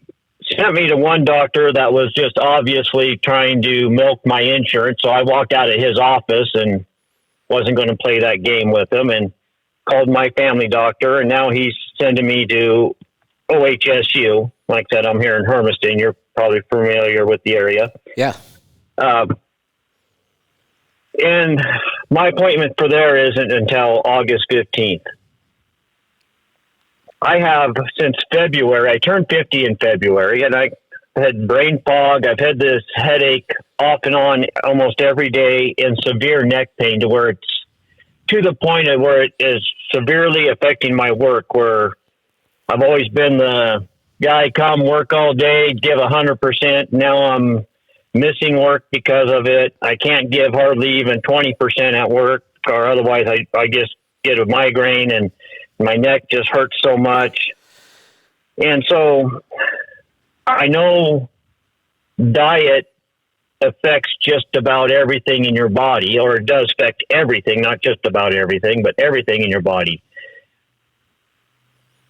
sent me to one doctor that was just obviously trying to milk my insurance. So I walked out of his office and wasn't going to play that game with him, and called my family doctor. And now he's sending me to OHSU. Like I said, I'm here in Hermiston. You're probably familiar with the area. Yeah. And my appointment for there isn't until August 15th. I have since February, I turned 50 in February, and I had brain fog. I've had this headache off and on almost every day, and severe neck pain to where it's to the point of where it is severely affecting my work, where I've always been the guy, come work all day, give 100%. Now I'm missing work because of it. I can't give hardly even 20% at work, or otherwise I just get a migraine and my neck just hurts so much. And so I know diet affects just about everything in your body, or it does affect everything, not just about everything, but everything in your body.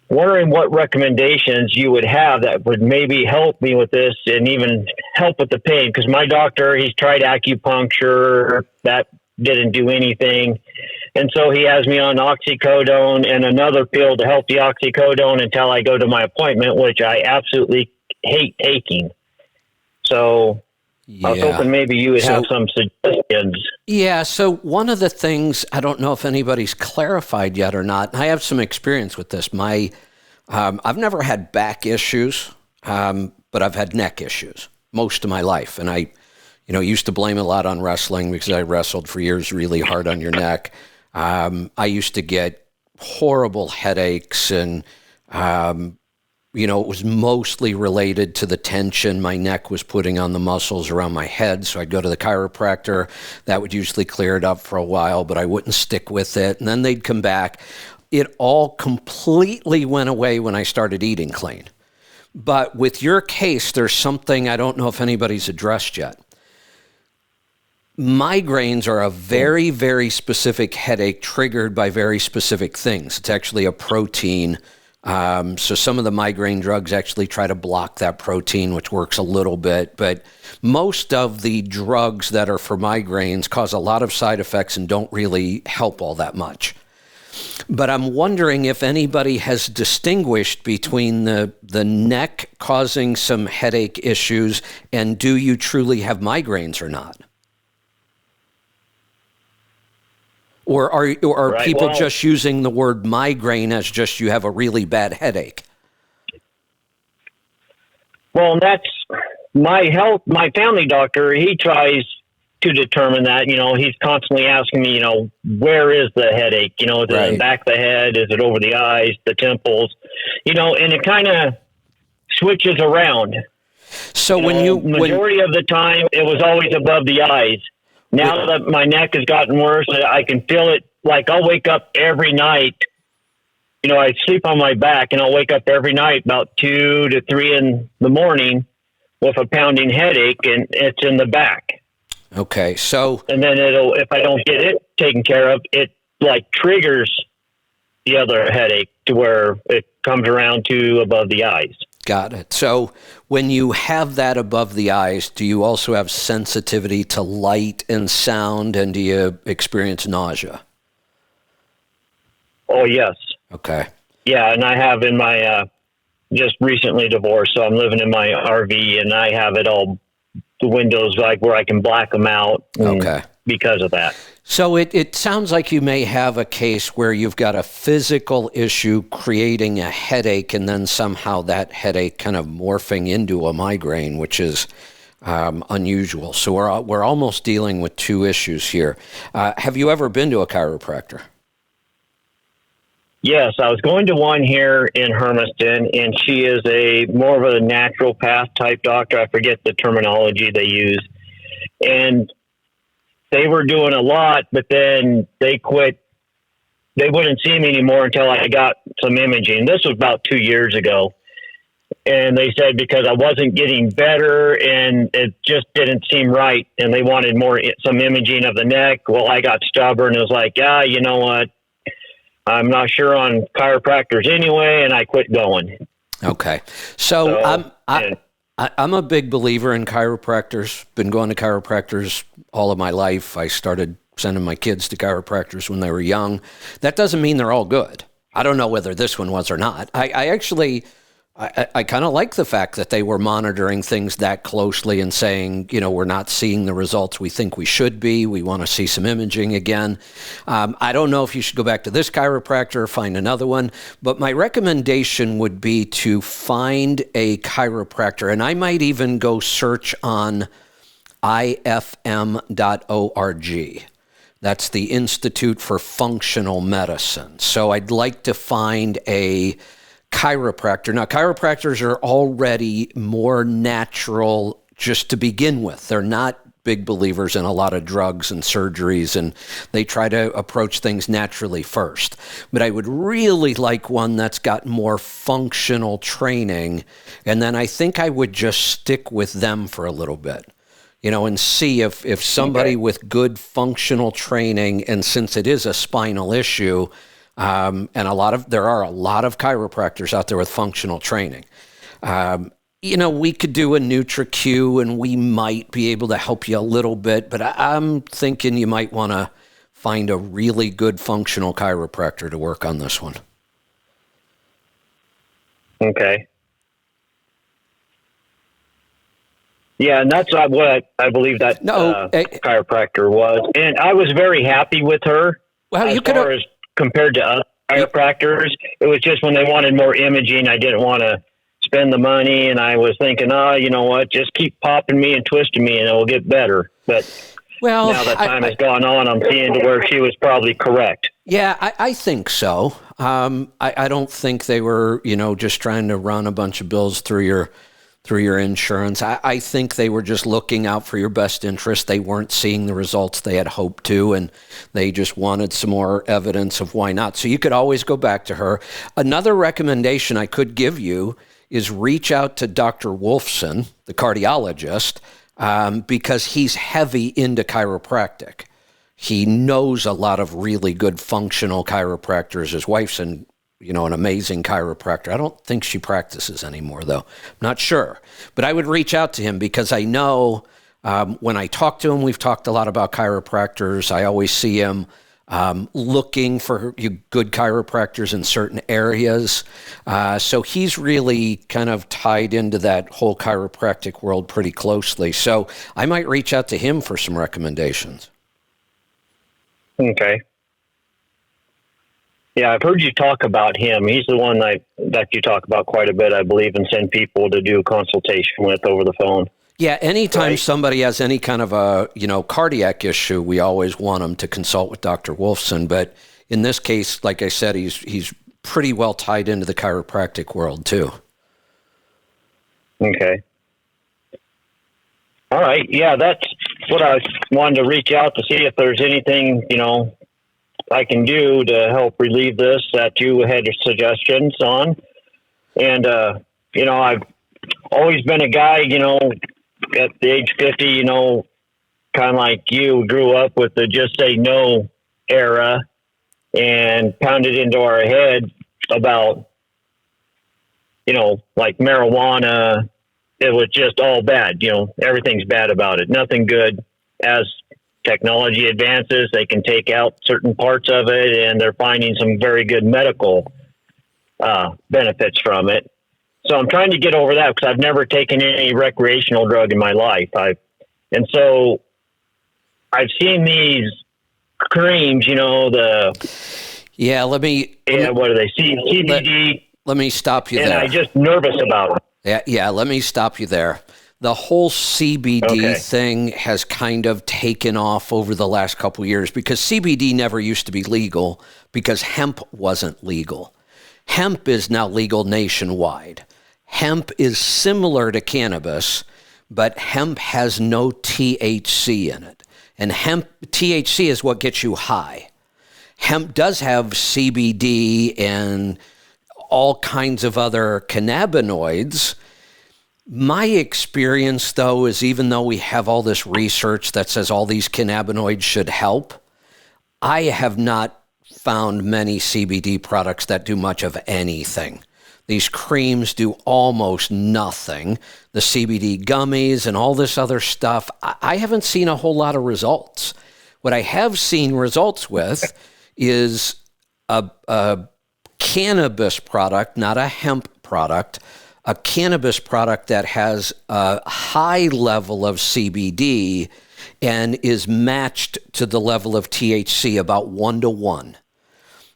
Wondering what recommendations you would have that would maybe help me with this and even help with the pain. Because my doctor, he's tried acupuncture, that didn't do anything. And so he has me on oxycodone and another pill to help the oxycodone until I go to my appointment, which I absolutely hate taking. So I was hoping maybe you would have some suggestions. Yeah, so one of the things, I don't know if anybody's clarified yet or not, and I have some experience with this. I've never had back issues, but I've had neck issues most of my life. And used to blame a lot on wrestling because I wrestled for years really hard on your neck. I used to get horrible headaches, and it was mostly related to the tension my neck was putting on the muscles around my head. So I'd go to the chiropractor. That would usually clear it up for a while, but I wouldn't stick with it. And then they'd come back. It all completely went away when I started eating clean. But with your case, there's something I don't know if anybody's addressed yet. Migraines are a very, very specific headache triggered by very specific things. It's actually a protein. So some of the migraine drugs actually try to block that protein, which works a little bit. But most of the drugs that are for migraines cause a lot of side effects and don't really help all that much. But I'm wondering if anybody has distinguished between the neck causing some headache issues and do you truly have migraines or not? Or are right, people just using the word migraine as just you have a really bad headache? Well, that's my family doctor. He tries to determine that. He's constantly asking me, where is the headache? Is it in the back of the head? Is it over the eyes, the temples? And it kind of switches around. So majority of the time, it was always above the eyes. Now that my neck has gotten worse, I can feel it. Like I'll wake up every night. I sleep on my back, and I'll wake up every night about 2 to 3 in the morning with a pounding headache, and it's in the back. Okay, so and then if I don't get it taken care of, it like triggers the other headache to where it comes around to above the eyes. Got it. So when you have that above the eyes, do you also have sensitivity to light and sound, and do you experience nausea? Oh, yes. Okay. Yeah, and I have in my, just recently divorced, so I'm living in my RV, and I have it all, the windows like where I can black them out. Okay. Because of that. So it sounds like you may have a case where you've got a physical issue creating a headache, and then somehow that headache kind of morphing into a migraine, which is unusual. So we're almost dealing with two issues here. Have you ever been to a chiropractor? Yes, I was going to one here in Hermiston, and she is more of a naturopath type doctor. I forget the terminology they use. And they were doing a lot, but then they quit. They wouldn't see me anymore until I got some imaging. This was about 2 years ago. And they said because I wasn't getting better and it just didn't seem right. And they wanted some imaging of the neck. Well, I got stubborn and was like, you know what? I'm not sure on chiropractors anyway. And I quit going. Okay. So I'm a big believer in chiropractors. Been going to chiropractors all of my life. I started sending my kids to chiropractors when they were young. That doesn't mean they're all good. I don't know whether this one was or not. I kind of like the fact that they were monitoring things that closely and saying, we're not seeing the results we think we should be. We want to see some imaging again. I don't know if you should go back to this chiropractor or find another one, but my recommendation would be to find a chiropractor, and I might even go search on ifm.org. That's the Institute for Functional Medicine. So I'd like to find a chiropractor. Now, chiropractors are already more natural just to begin with. They're not big believers in a lot of drugs and surgeries, and they try to approach things naturally first. But I would really like one that's got more functional training, and then I think I would just stick with them for a little bit. And see if somebody with good functional training, and since it is a spinal issue, and there are a lot of chiropractors out there with functional training. We could do a NutriQ, and we might be able to help you a little bit, but I'm thinking you might want to find a really good functional chiropractor to work on this one. Okay. Yeah, and that's what I believe that chiropractor was. And I was very happy with her. Well, as far as compared to other chiropractors, it was just when they wanted more imaging, I didn't want to spend the money, and I was thinking, you know what, just keep popping me and twisting me and it will get better. But Well, now that time has gone on, I'm seeing to where she was probably correct. Yeah, I think so. I don't think they were, just trying to run a bunch of bills through your insurance. I think they were just looking out for your best interest. They weren't seeing the results they had hoped to, and they just wanted some more evidence of why not. So you could always go back to her. Another recommendation I could give you is reach out to Dr. Wolfson, the cardiologist, because he's heavy into chiropractic. He knows a lot of really good functional chiropractors. His wife's an amazing chiropractor. I don't think she practices anymore, though. I'm not sure. But I would reach out to him because I know when I talk to him, we've talked a lot about chiropractors. I always see him looking for good chiropractors in certain areas. So he's really kind of tied into that whole chiropractic world pretty closely. So I might reach out to him for some recommendations. Okay. Yeah, I've heard you talk about him. He's the one that you talk about quite a bit, I believe, and send people to do a consultation with over the phone. Yeah, anytime somebody has any kind of a, cardiac issue, we always want them to consult with Dr. Wolfson. But in this case, like I said, he's pretty well tied into the chiropractic world, too. Okay. All right. Yeah, that's what I wanted to reach out to see if there's anything, I can do to help relieve this that you had suggestions on. And, I've always been a guy, at the age 50, kind of like you, grew up with the just say no era and pounded into our head about, like marijuana. It was just all bad. Everything's bad about it. Nothing good. As technology advances, they can take out certain parts of it, and they're finding some very good medical benefits from it. So I'm trying to get over that because I've never taken any recreational drug in my life. And so I've seen these creams, what are they? CBD. Let me stop you there. And I'm just nervous about it. Yeah. Let me stop you there. The whole CBD thing has kind of taken off over the last couple of years because CBD never used to be legal because hemp wasn't legal. Hemp is now legal nationwide. Hemp is similar to cannabis, but hemp has no THC in it. And THC is what gets you high. Hemp does have CBD and all kinds of other cannabinoids. My experience, though, is even though we have all this research that says all these cannabinoids should help, I have not found many CBD products that do much of anything. These creams do almost nothing. The CBD gummies and all this other stuff, I haven't seen a whole lot of results. What I have seen results with is a cannabis product, not a hemp product, a cannabis product that has a high level of CBD and is matched to the level of THC about 1-to-1.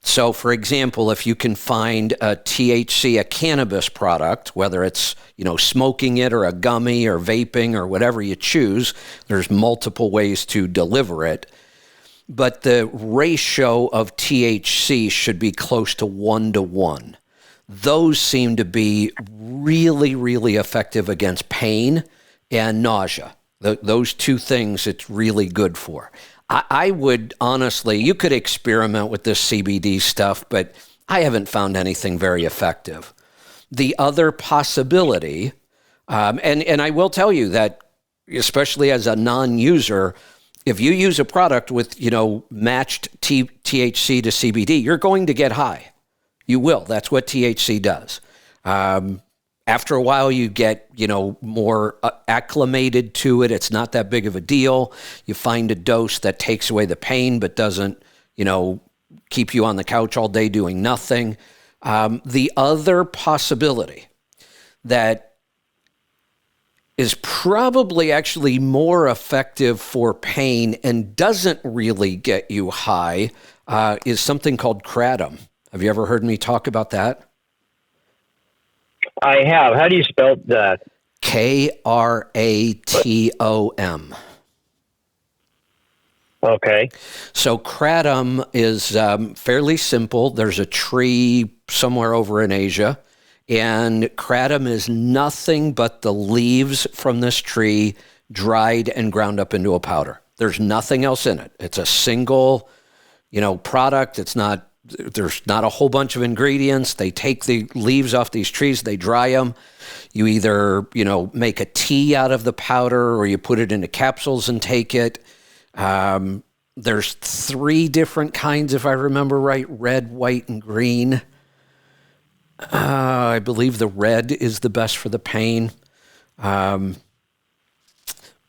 So, for example, if you can find a THC, a cannabis product, whether it's, smoking it or a gummy or vaping or whatever you choose, there's multiple ways to deliver it. But the ratio of THC should be close to 1-to-1. Those seem to be really, really effective against pain and nausea. Those two things it's really good for. I would honestly, you could experiment with this CBD stuff, but I haven't found anything very effective. The other possibility, and I will tell you that, especially as a non-user, if you use a product with, matched THC to CBD, you're going to get high. You will. That's what THC does. After a while, you get, more acclimated to it. It's not that big of a deal. You find a dose that takes away the pain but doesn't, keep you on the couch all day doing nothing. The other possibility that is probably actually more effective for pain and doesn't really get you high is something called kratom. Have you ever heard me talk about that? I have. How do you spell that? Kratom. Okay. So kratom is fairly simple. There's a tree somewhere over in Asia, and kratom is nothing but the leaves from this tree dried and ground up into a powder. There's nothing else in it. It's a single, product. There's not a whole bunch of ingredients. They take the leaves off these trees, they dry them. You either, make a tea out of the powder, or you put it into capsules and take it. There's 3 different kinds, if I remember right: red, white, and green. I believe the red is the best for the pain.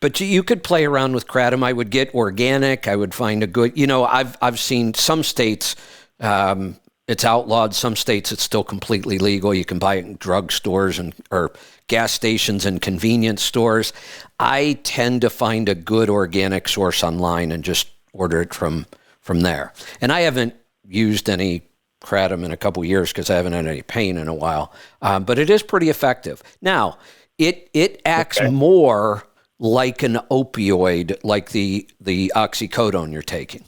But you could play around with kratom. I would get organic. I would find a good, I've seen some states, it's outlawed. Some states it's still completely legal. You can buy it in drugstores or gas stations and convenience stores. I tend to find a good organic source online and just order it from there. And I haven't used any kratom in a couple years because I haven't had any pain in a while. But it is pretty effective. Now, it acts more like an opioid, like the oxycodone you're taking.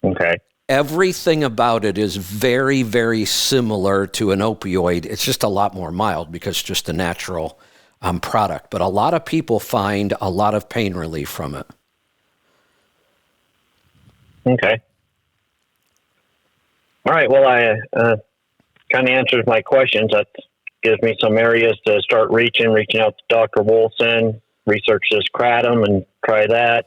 Okay. Everything about it is very, very similar to an opioid. It's just a lot more mild because it's just a natural product. But a lot of people find a lot of pain relief from it. Okay. All right. Well, I kind of answers my questions. That gives me some areas to start reaching out to Dr. Wolfson, research this kratom and try that.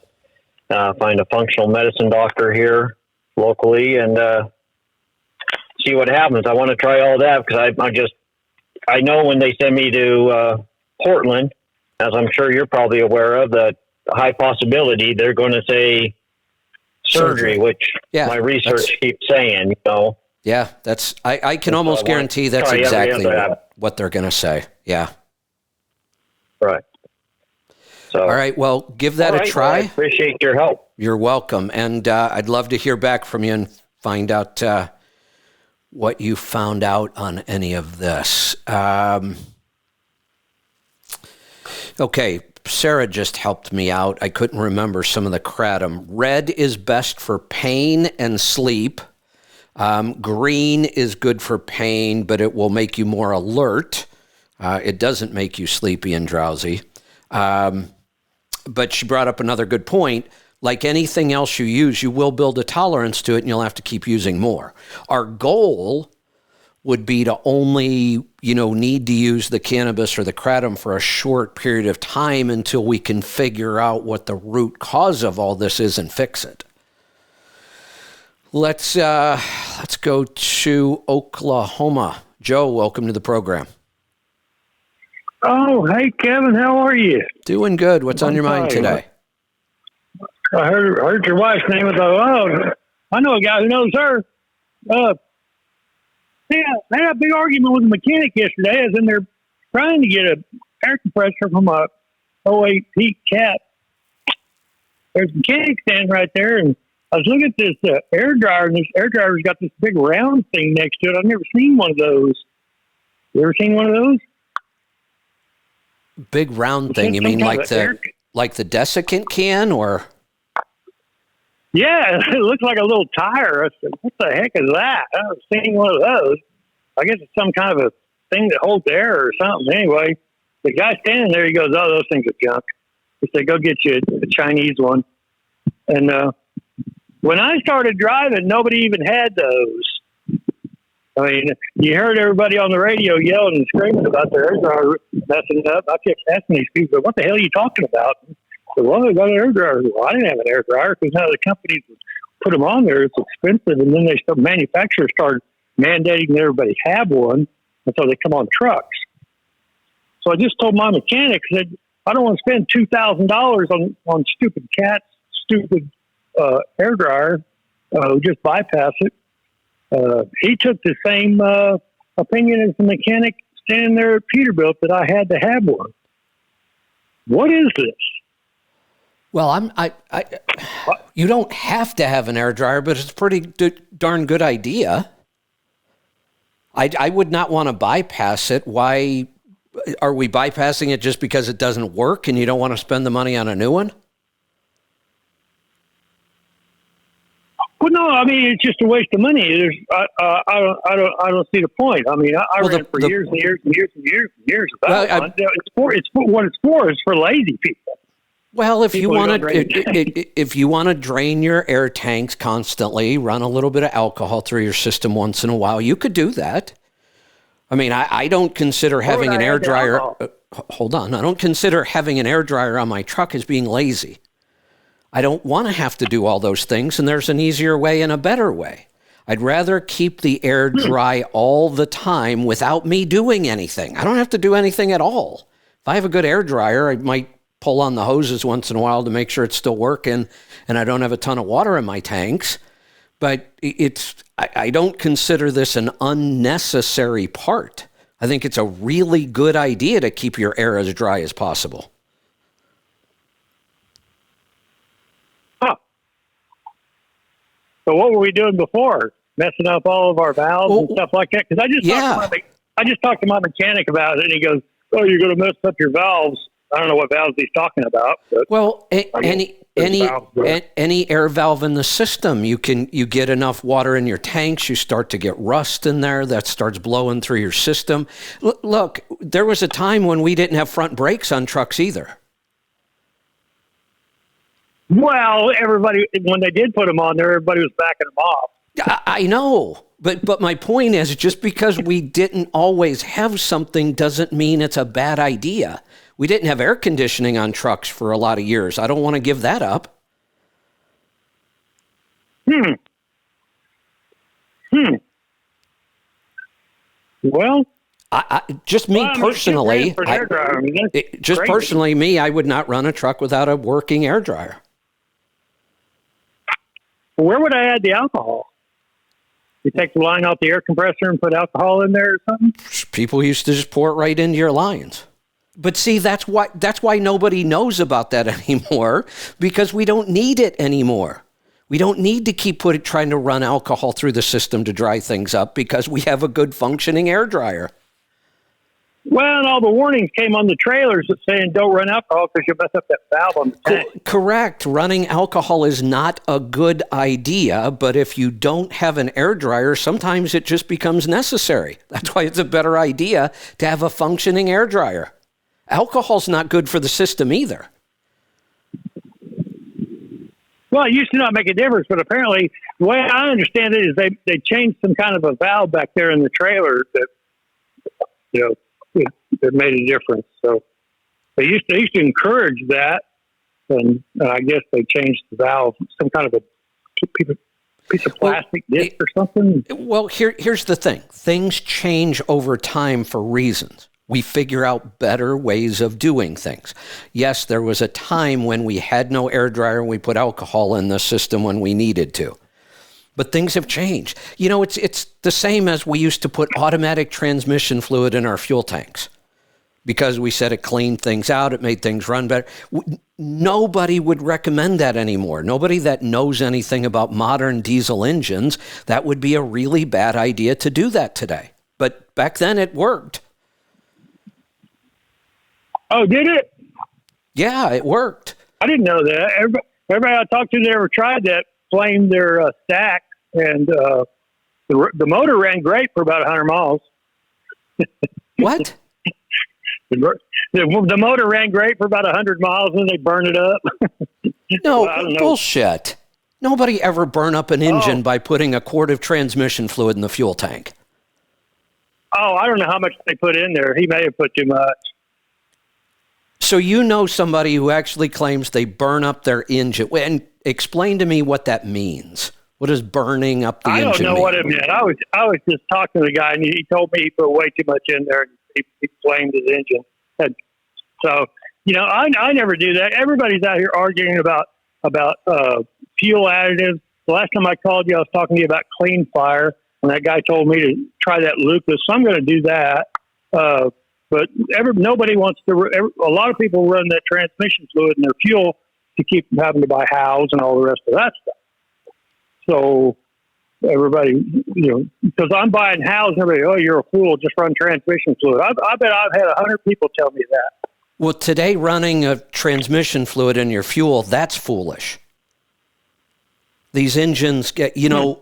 Find a functional medicine doctor here locally and see what happens. I want to try all that because I know when they send me to Portland, as I'm sure you're probably aware of, the high possibility they're going to say surgery, which my research keeps saying, Yeah, I can almost guarantee that's exactly what they're going to say. Yeah. Right. So, all right. Well, give that a try. Well, I appreciate your help. You're welcome. And I'd love to hear back from you and find out what you found out on any of this. Okay. Sarah just helped me out. I couldn't remember some of the kratom. Red is best for pain and sleep. Green is good for pain, but it will make you more alert. It doesn't make you sleepy and drowsy. But she brought up another good point. Like anything else you use, you will build a tolerance to it and you'll have to keep using more. Our goal would be to only, need to use the cannabis or the kratom for a short period of time until we can figure out what the root cause of all this is and fix it. Let's go to Oklahoma. Joe, welcome to the program. Oh, hey, Kevin, how are you? Doing good. What's on your mind today? I heard your wife's name. I know a guy who knows her. I had a big argument with a mechanic yesterday. I was in there trying to get an air compressor from a 08 Peak Cat. There's a mechanic standing right there, and I was looking at this air dryer, and this air dryer's got this big round thing next to it. I've never seen one of those. You ever seen one of those? Big round thing? You mean like the desiccant can, or? Yeah, it looks like a little tire. I said, what the heck is that? I haven't seen one of those. I guess it's some kind of a thing that holds air or something. Anyway, the guy standing there, he goes, oh, those things are junk. He said, go get you a Chinese one. And when I started driving, nobody even had those. I mean, you heard everybody on the radio yelling and screaming about their air dryer messing up. I kept asking these people, what the hell are you talking about? Well, I got an air dryer. Well, I didn't have an air dryer because now the companies put them on there. It's expensive, and then manufacturers started mandating that everybody have one, and so they come on trucks. So I just told my mechanic, I said, I don't want to spend $2,000 on stupid Cat's stupid air dryer. Just bypass it. He took the same opinion as the mechanic standing there at Peterbilt that I had to have one. What is this? Well, you don't have to have an air dryer, but it's a pretty darn good idea. I would not want to bypass it. Why are we bypassing it just because it doesn't work and you don't want to spend the money on a new one? Well, no, I mean it's just a waste of money. I don't see the point. I mean, I ran for years and years and years and years and years. It's for lazy people. Well, if you want to drain your air tanks constantly, run a little bit of alcohol through your system once in a while, you could do that. I mean, I don't consider having an air dryer. Hold on, I don't consider having an air dryer on my truck as being lazy. I don't want to have to do all those things, and there's an easier way and a better way. I'd rather keep the air dry all the time without me doing anything. I don't have to do anything at all. If I have a good air dryer, I might pull on the hoses once in a while to make sure it's still working and I don't have a ton of water in my tanks. But I don't consider this an unnecessary part. I think it's a really good idea to keep your air as dry as possible. So what were we doing before? Messing up all of our valves and stuff like that? Because I just talked to my mechanic about it, and he goes, "Oh, you're going to mess up your valves." I don't know what valves he's talking about. But well, any air valve in the system, you get enough water in your tanks, you start to get rust in there that starts blowing through your system. Look, there was a time when we didn't have front brakes on trucks either. Well, everybody, when they did put them on there, everybody was backing them off. I know, but my point is, just because we didn't always have something doesn't mean it's a bad idea. We didn't have air conditioning on trucks for a lot of years. I don't want to give that up. Well, personally, I would not run a truck without a working air dryer. Where would I add the alcohol? You take the line off the air compressor and put alcohol in there or something? People used to just pour it right into your lines. But see, that's why nobody knows about that anymore, because we don't need it anymore. We don't need to keep trying to run alcohol through the system to dry things up because we have a good functioning air dryer. Well, and all the warnings came on the trailers that saying don't run alcohol because you'll mess up that valve on the tank. Correct. Running alcohol is not a good idea, but if you don't have an air dryer, sometimes it just becomes necessary. That's why it's a better idea to have a functioning air dryer. Alcohol's not good for the system either. Well, it used to not make a difference, but apparently the way I understand it is they changed some kind of a valve back there in the trailer that, that made a difference. So they used to encourage that, and I guess they changed the valve, some kind of a piece of plastic disc or something. Well, here's the thing. Things change over time for reasons. We figure out better ways of doing things. Yes, there was a time when we had no air dryer and we put alcohol in the system when we needed to. But things have changed. It's the same as we used to put automatic transmission fluid in our fuel tanks because we said it cleaned things out, it made things run better. Nobody would recommend that anymore. Nobody that knows anything about modern diesel engines, that would be a really bad idea to do that today. But back then it worked. Oh, did it? Yeah, it worked. I didn't know that. Everybody I talked to that ever tried that flamed their stack, and the motor ran great for about 100 miles. What? The motor ran great for about 100 miles, and they burned it up. No, bullshit. Nobody ever burned up an engine by putting a quart of transmission fluid in the fuel tank. Oh, I don't know how much they put in there. He may have put too much. So you know somebody who actually claims they burn up their engine. And explain to me what that means. What does burning up the engine mean? I don't know what it meant. I was just talking to the guy, and he told me he put way too much in there, and he flamed his engine. And so, I never do that. Everybody's out here arguing about fuel additives. The last time I called you, I was talking to you about Clean Fire, and that guy told me to try that Lucas. So I'm going to do that. But nobody wants to. A lot of people run that transmission fluid in their fuel to keep from having to buy Howes and all the rest of that stuff. So, everybody, because I'm buying houses, everybody, oh, you're a fool, just run transmission fluid. I bet I've had 100 people tell me that. Well, today running a transmission fluid in your fuel, that's foolish. These engines get,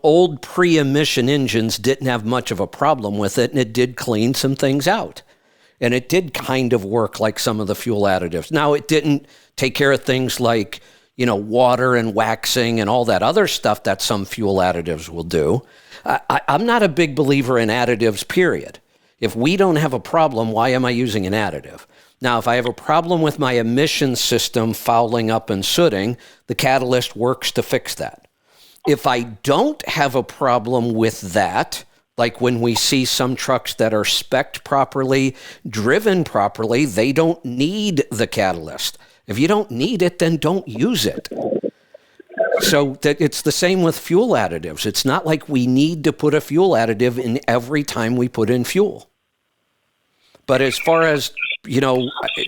old pre-emission engines didn't have much of a problem with it, and it did clean some things out. And it did kind of work like some of the fuel additives. Now, it didn't take care of things like, water and waxing and all that other stuff that some fuel additives will do. I'm not a big believer in additives, period. If we don't have a problem, why am I using an additive? Now, if I have a problem with my emission system fouling up and sooting, the catalyst works to fix that. If I don't have a problem with that, like when we see some trucks that are spec'd properly, driven properly, they don't need the catalyst. If you don't need it, then don't use it. So that it's the same with fuel additives. It's not like we need to put a fuel additive in every time we put in fuel. But as far as,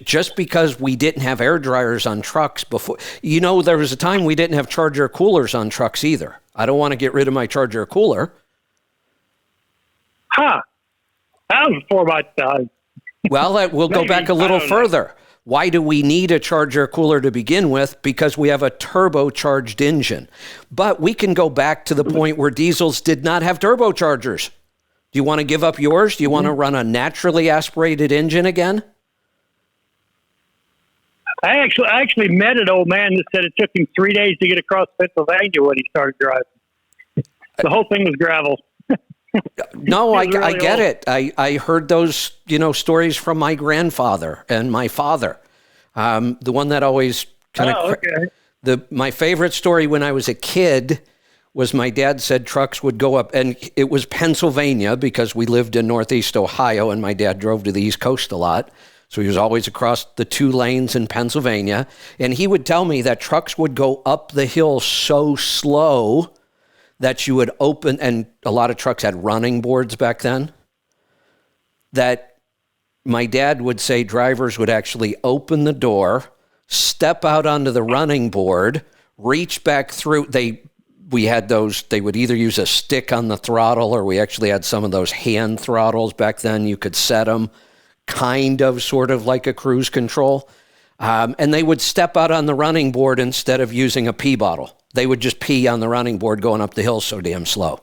just because we didn't have air dryers on trucks before, there was a time we didn't have Charger coolers on trucks either. I don't want to get rid of my Charger cooler. That was before my time. Well, we'll go back a little further. Why do we need a Charger cooler to begin with? Because we have a turbocharged engine. But we can go back to the point where diesels did not have turbochargers. Do you want to give up yours? Do you want to run a naturally aspirated engine again? I actually met an old man that said it took him 3 days to get across Pennsylvania when he started driving. The whole thing was gravel. No, I get it. I heard those, stories from my grandfather and my father. The one that always kind of... My favorite story when I was a kid was my dad said trucks would go up, and it was Pennsylvania because we lived in Northeast Ohio, and my dad drove to the East Coast a lot. So he was always across the 2 lanes in Pennsylvania. And he would tell me that trucks would go up the hill so slow that you would open, and a lot of trucks had running boards back then, that my dad would say drivers would actually open the door, step out onto the running board, reach back through. We had those, they would either use a stick on the throttle, or we actually had some of those hand throttles back then. You could set them sort of like a cruise control. And they would step out on the running board instead of using a pee bottle. They would just pee on the running board going up the hill so damn slow.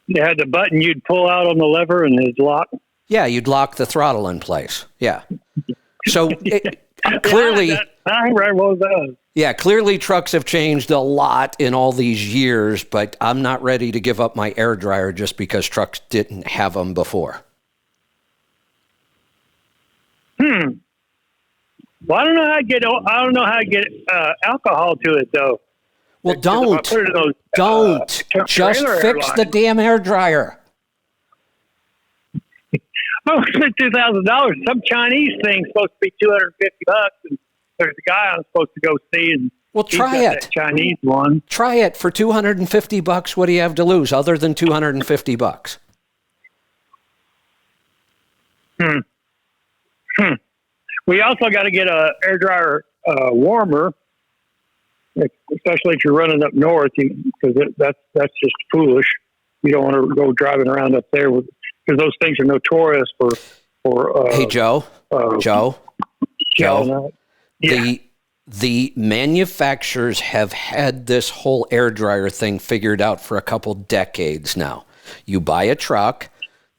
They had the button you'd pull out on the lever and it'd lock? Yeah, you'd lock the throttle in place. Yeah. So clearly... Yeah, clearly trucks have changed a lot in all these years, but I'm not ready to give up my air dryer just because trucks didn't have them before. Well, I don't know how to get alcohol to it though. Well, don't. Just fix the damn air dryer. Oh, it's $2,000. Some Chinese thing's supposed to be $250, and there's a guy I'm supposed to go see, and try it. That Chinese one. Try it for $250. What do you have to lose other than $250? We also got to get a air dryer warmer, especially if you're running up north, because that's just foolish. You don't want to go driving around up there because those things are notorious for. Hey, Joe. Joe. Yeah. The manufacturers have had this whole air dryer thing figured out for a couple decades now. You buy a truck.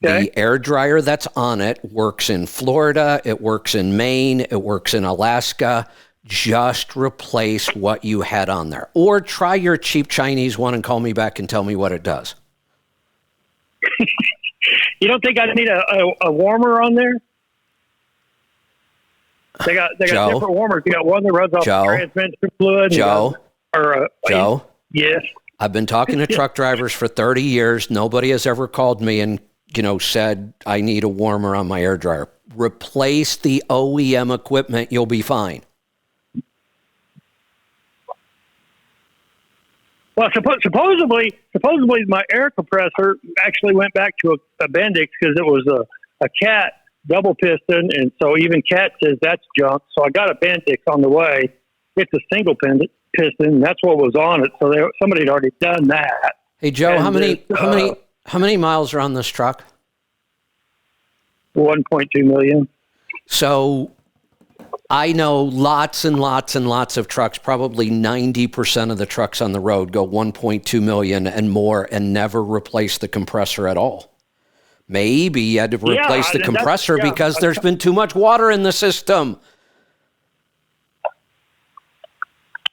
Okay. The air dryer that's on it works in Florida, it works in Maine, it works in Alaska. Just replace what you had on there. Or try your cheap Chinese one and call me back and tell me what it does. You don't think I need a warmer on there? They got different warmers. You got one that runs off transmission fluid. Joe. Yes. I've been talking to truck drivers for 30 years. Nobody has ever called me and said, I need a warmer on my air dryer. Replace the OEM equipment. You'll be fine. Well, supposedly my air compressor actually went back to a Bendix because it was a Cat double piston, and so even Cat says that's junk. So I got a Bendix on the way. It's a single piston. That's what was on it. So somebody had already done that. Hey, Joe, And how many miles are on this truck? 1.2 million. So I know lots and lots and lots of trucks, probably 90% of the trucks on the road go 1.2 million and more and never replace the compressor at all. Maybe you had to replace the compressor because there's been too much water in the system.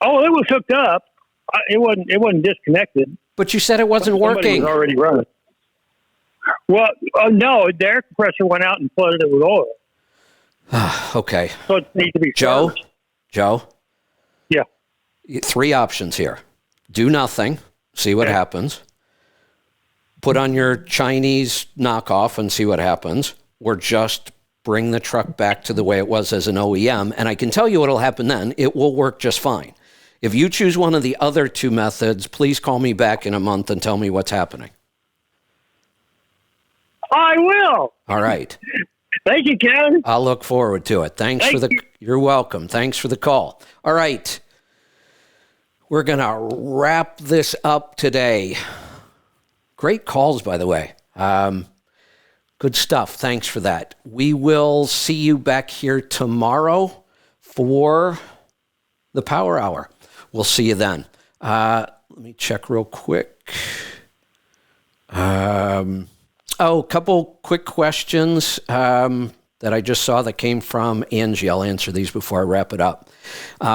Oh, it was hooked up. It wasn't disconnected. But you said it wasn't Somebody working. was already running. Well, no, the air compressor went out and flooded it with oil. Okay. So it needs to be Joe? serviced. Joe? Yeah. 3 options here. Do nothing, see what happens. Put on your Chinese knockoff and see what happens. Or just bring the truck back to the way it was as an OEM. And I can tell you what will happen then. It will work just fine. If you choose one of the other 2 methods, please call me back in a month and tell me what's happening. I will. All right. Thank you, Ken. I'll look forward to it. You're welcome. Thanks for the call. All right. We're going to wrap this up today. Great calls, by the way. Good stuff. Thanks for that. We will see you back here tomorrow for the Power Hour. We'll see you then. Let me check real quick. A couple quick questions that I just saw that came from Angie. I'll answer these before I wrap it up.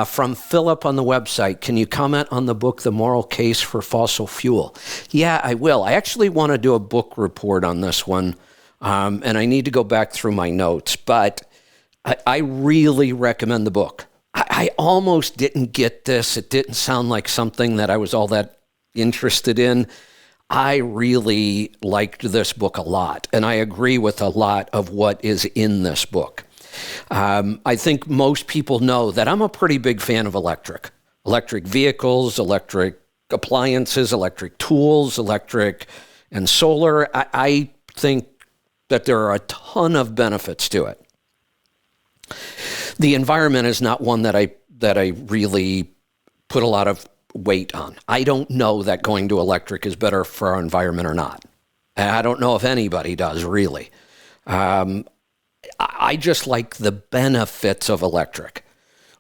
From Philip on the website, can you comment on the book, The Moral Case for Fossil Fuel? Yeah, I will. I actually want to do a book report on this one, and I need to go back through my notes, but I really recommend the book. I almost didn't get this. It didn't sound like something that I was all that interested in. I really liked this book a lot, and I agree with a lot of what is in this book. I think most people know that I'm a pretty big fan of electric vehicles, electric appliances, electric tools, electric and solar. I think that there are a ton of benefits to it. The environment is not one that I really put a lot of weight on. I don't know that going to electric is better for our environment or not. And I don't know if anybody does, really. I just like the benefits of electric,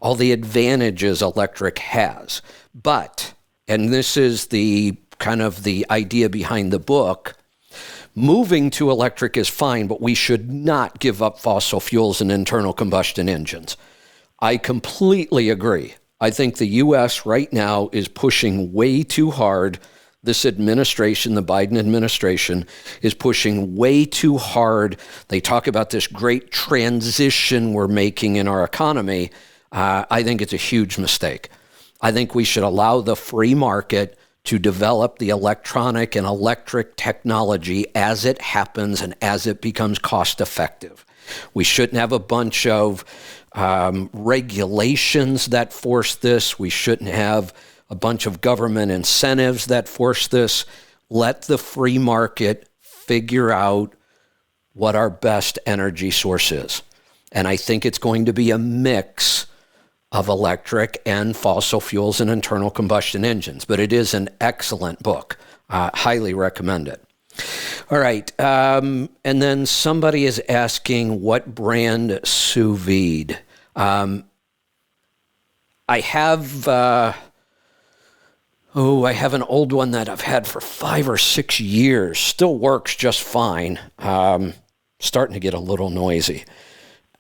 all the advantages electric has. But, and this is the kind of the idea behind the book, moving to electric is fine, but we should not give up fossil fuels and internal combustion engines. I completely agree. I think the U.S. right now is pushing way too hard. This administration, the Biden administration, is pushing way too hard. They talk about this great transition we're making in our economy. I think it's a huge mistake. I think we should allow the free market to develop the electronic and electric technology as it happens and as it becomes cost effective. We shouldn't have a bunch of regulations that force this. We shouldn't have a bunch of government incentives that force this. Let the free market figure out what our best energy source is. And I think it's going to be a mix of electric and fossil fuels and internal combustion engines. But it is an excellent book. Highly recommend it. All right. And then somebody is asking what brand sous vide. I have I have an old one that I've had for 5 or 6 years. Still works just fine. Starting to get a little noisy.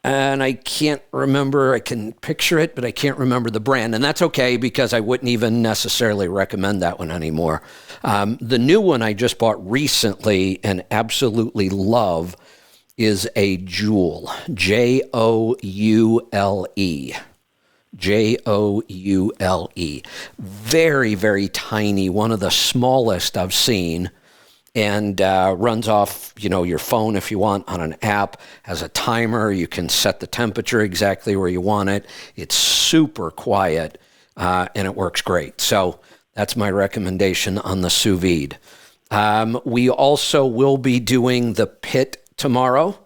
And I can't remember, I can picture it, but I can't remember the brand. And that's okay because I wouldn't even necessarily recommend that one anymore. The new one I just bought recently and absolutely love is a Joule, Joule. Joule. Very, very tiny, one of the smallest I've seen, and runs off, your phone if you want on an app, has a timer. You can set the temperature exactly where you want it. It's super quiet, and it works great. So that's my recommendation on the sous vide. We also will be doing the pit tomorrow,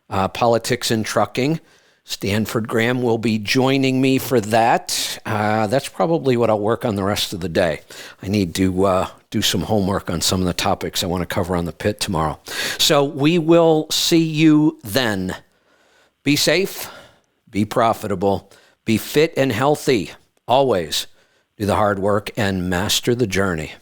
Politics and Trucking. Stanford Graham will be joining me for that. That's probably what I'll work on the rest of the day. I need to do some homework on some of the topics I want to cover on the pit tomorrow. So we will see you then. Be safe, be profitable, be fit and healthy. Always do the hard work and master the journey.